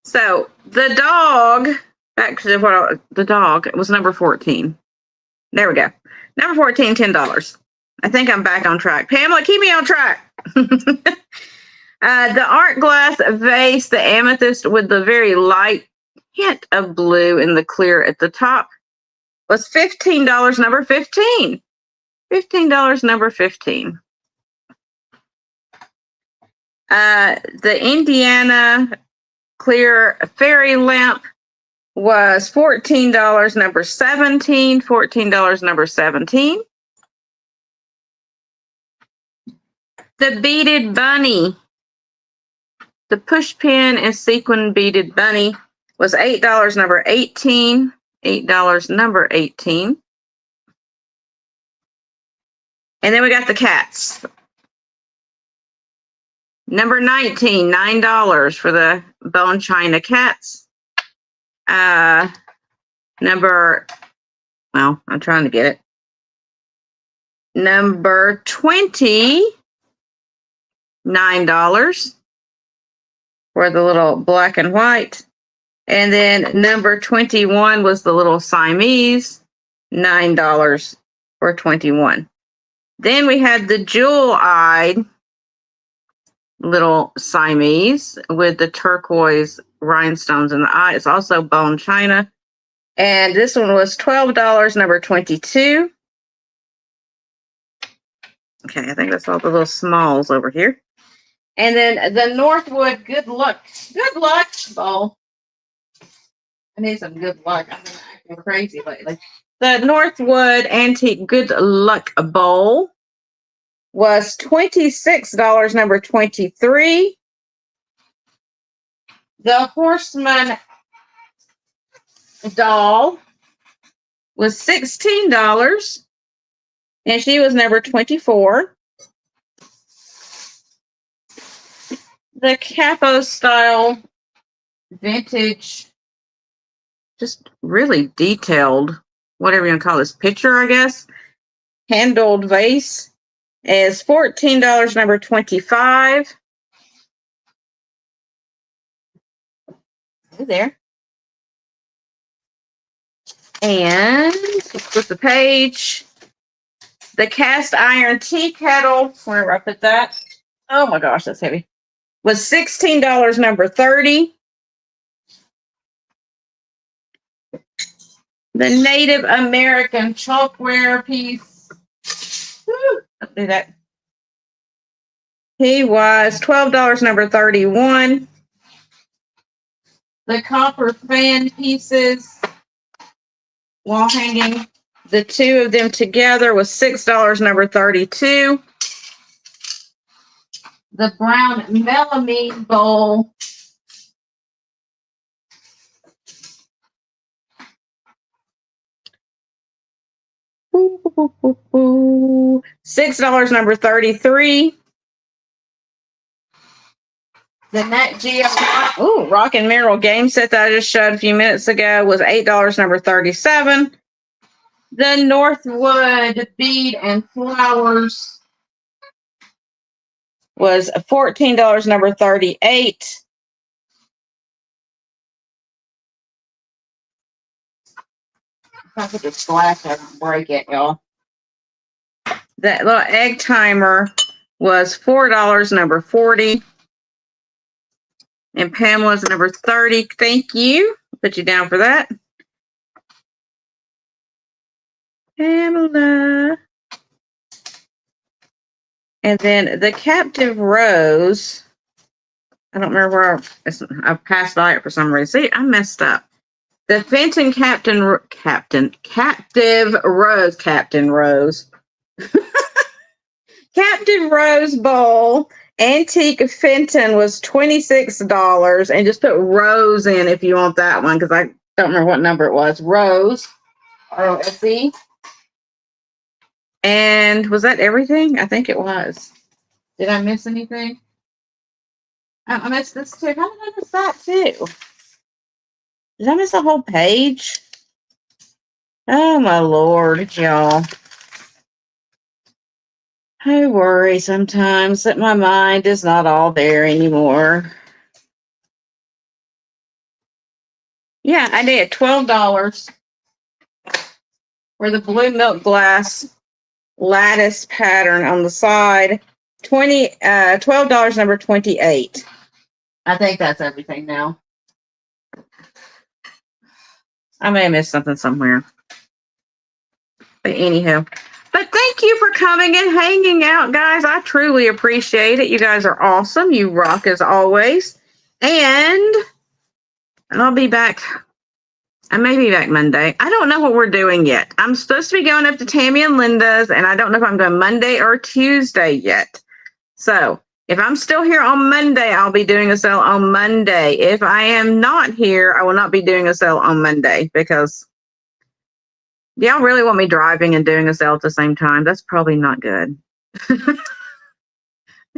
So, the dog, actually, the dog, it was number 14. There we go. Number 14, $10. I think I'm back on track. Pamela, keep me on track. The art glass vase, the amethyst with the very light hint of blue in the clear at the top, was $15, number 15. $15, number 15. The Indiana clear fairy lamp was $14, number 17. $14, number 17. The beaded bunny, the push pin and sequin beaded bunny was $8, number 18. $8, number 18. And then we got the cats. Number 19, $9 for the bone china cats. I'm trying to get it. Number 20, $9 for the little black and white. And then number 21 was the little Siamese, $9 for 21. Then we had the jewel-eyed little Siamese with the turquoise rhinestones in the eye. It's also bone china. And this one was $12, number 22. Okay, I think that's all the little smalls over here. And then the Northwood Good Luck bowl. I need some good luck. I've been acting crazy lately. The Northwood Antique Good Luck bowl was $26, number 23. The Horseman doll was $16, and she was number 24. The Capo style vintage, just really detailed, whatever you want to call this, picture, I guess, handled vase is $14, number 25. There. And let's flip the page. The cast iron tea kettle, where I put that? Oh my gosh, that's heavy. Was $16, number 30. The Native American chalkware piece. Don't do that. He was $12, number 31. The copper fan pieces, wall hanging, the two of them together was $6, number 32. The brown melamine bowl, $6, number 33. The Nat Geo Rock and Mineral game set that I just showed a few minutes ago was $8, number 37. The Northwood bead and flowers was $14, number 38. If I put this glass, I don't break it, y'all. That little egg timer was $4, number 40. And Pamela's number 30. Thank you. Put you down for that. Pamela. And then the Captive Rose. I don't remember where I passed by it for some reason. See, I messed up. The Fenton Captive Rose. Captive Rose Bowl. Antique Fenton was $26, and just put Rose in if you want that one, because I don't remember what number it was. Rose, R-O-S-E. And was that everything? I think it was. Did I miss anything? I missed this too. How did I miss that too? Did I miss a whole page? Oh my Lord, y'all. I worry sometimes that my mind is not all there anymore. Yeah, I did. $12 for the blue milk glass lattice pattern on the side. $12, number 28. I think that's everything now. I may have missed something somewhere. But anyhow. But thank you for coming and hanging out, guys. I truly appreciate it. You guys are awesome. You rock as always. And I'll be back. I may be back Monday. I don't know what we're doing yet. I'm supposed to be going up to Tammy and Linda's, and I don't know if I'm going Monday or Tuesday yet. So if I'm still here on Monday, I'll be doing a sale on Monday. If I am not here, I will not be doing a sale on Monday because y'all really want me driving and doing a sale at the same time. That's probably not good. I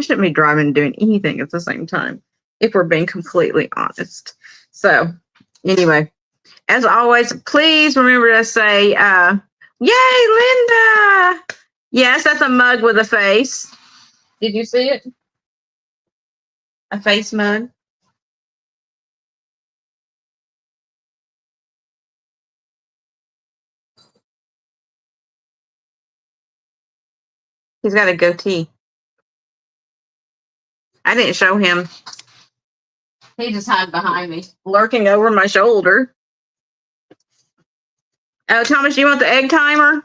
shouldn't be driving and doing anything at the same time, if we're being completely honest. So anyway, as always, please remember to say, yay, Linda. Yes, that's a mug with a face. Did you see it? A face mug. He's got a goatee. I didn't show him. He just hid behind me, lurking over my shoulder. Oh, Thomas, you want the egg timer?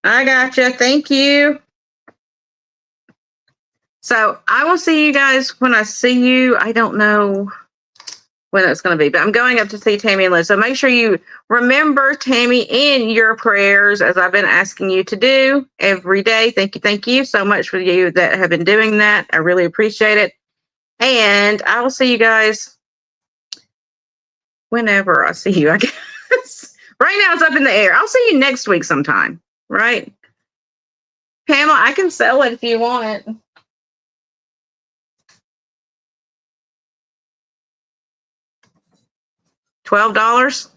I gotcha. Thank you. So I will see you guys when I see you. I don't know when it's going to be, but I'm going up to see Tammy and Liz. So make sure you remember Tammy in your prayers, as I've been asking you to do every day. Thank you so much for you that have been doing that. I really appreciate it. And I will see you guys whenever I see you, I guess. Right now it's up in the air. I'll see you next week sometime, right? Pamela, I can sell it if you want it. $12,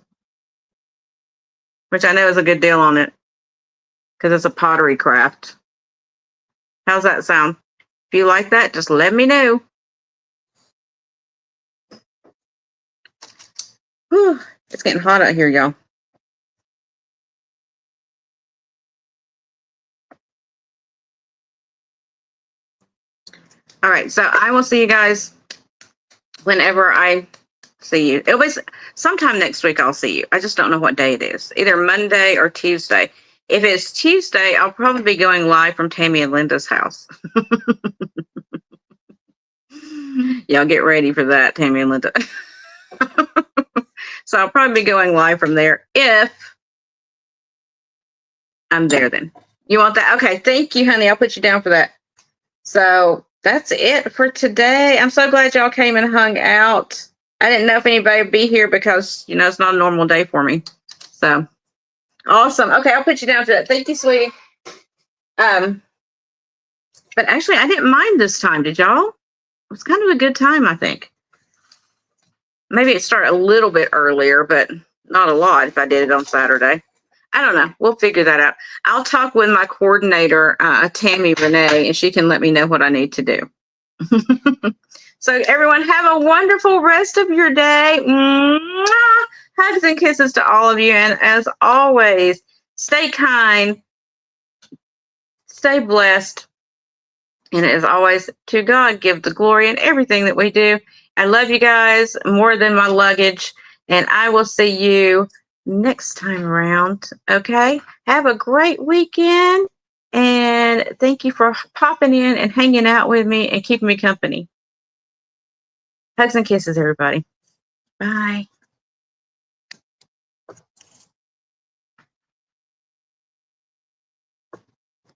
which I know is a good deal on it because it's a pottery craft. How's that sound? If you like that, just let me know. Whew, it's getting hot out here, y'all. All right, so I will see you guys whenever I see you. It was sometime next week I'll see you. I just don't know what day it is. Either Monday or Tuesday. If it's Tuesday, I'll probably be going live from Tammy and Linda's house. Y'all get ready for that, Tammy and Linda. So I'll probably be going live from there if I'm there then. You want that? Okay, thank you, honey. I'll put you down for that. So that's it for today. I'm so glad y'all came and hung out. I didn't know if anybody would be here because, you know, it's not a normal day for me. So awesome. Okay, I'll put you down for that. Thank you, sweetie. But actually, I didn't mind this time. Did y'all? It was kind of a good time, I think. Maybe it started a little bit earlier, but not a lot if I did it on Saturday. I don't know. We'll figure that out. I'll talk with my coordinator, Tammy Renee, and she can let me know what I need to do. So everyone, have a wonderful rest of your day. Mwah! Hugs and kisses to all of you. And as always, stay kind, stay blessed. And as always, to God give the glory in everything that we do. I love you guys more than my luggage. And I will see you next time around. Okay? Have a great weekend. And thank you for popping in and hanging out with me and keeping me company. Hugs and kisses, everybody. Bye.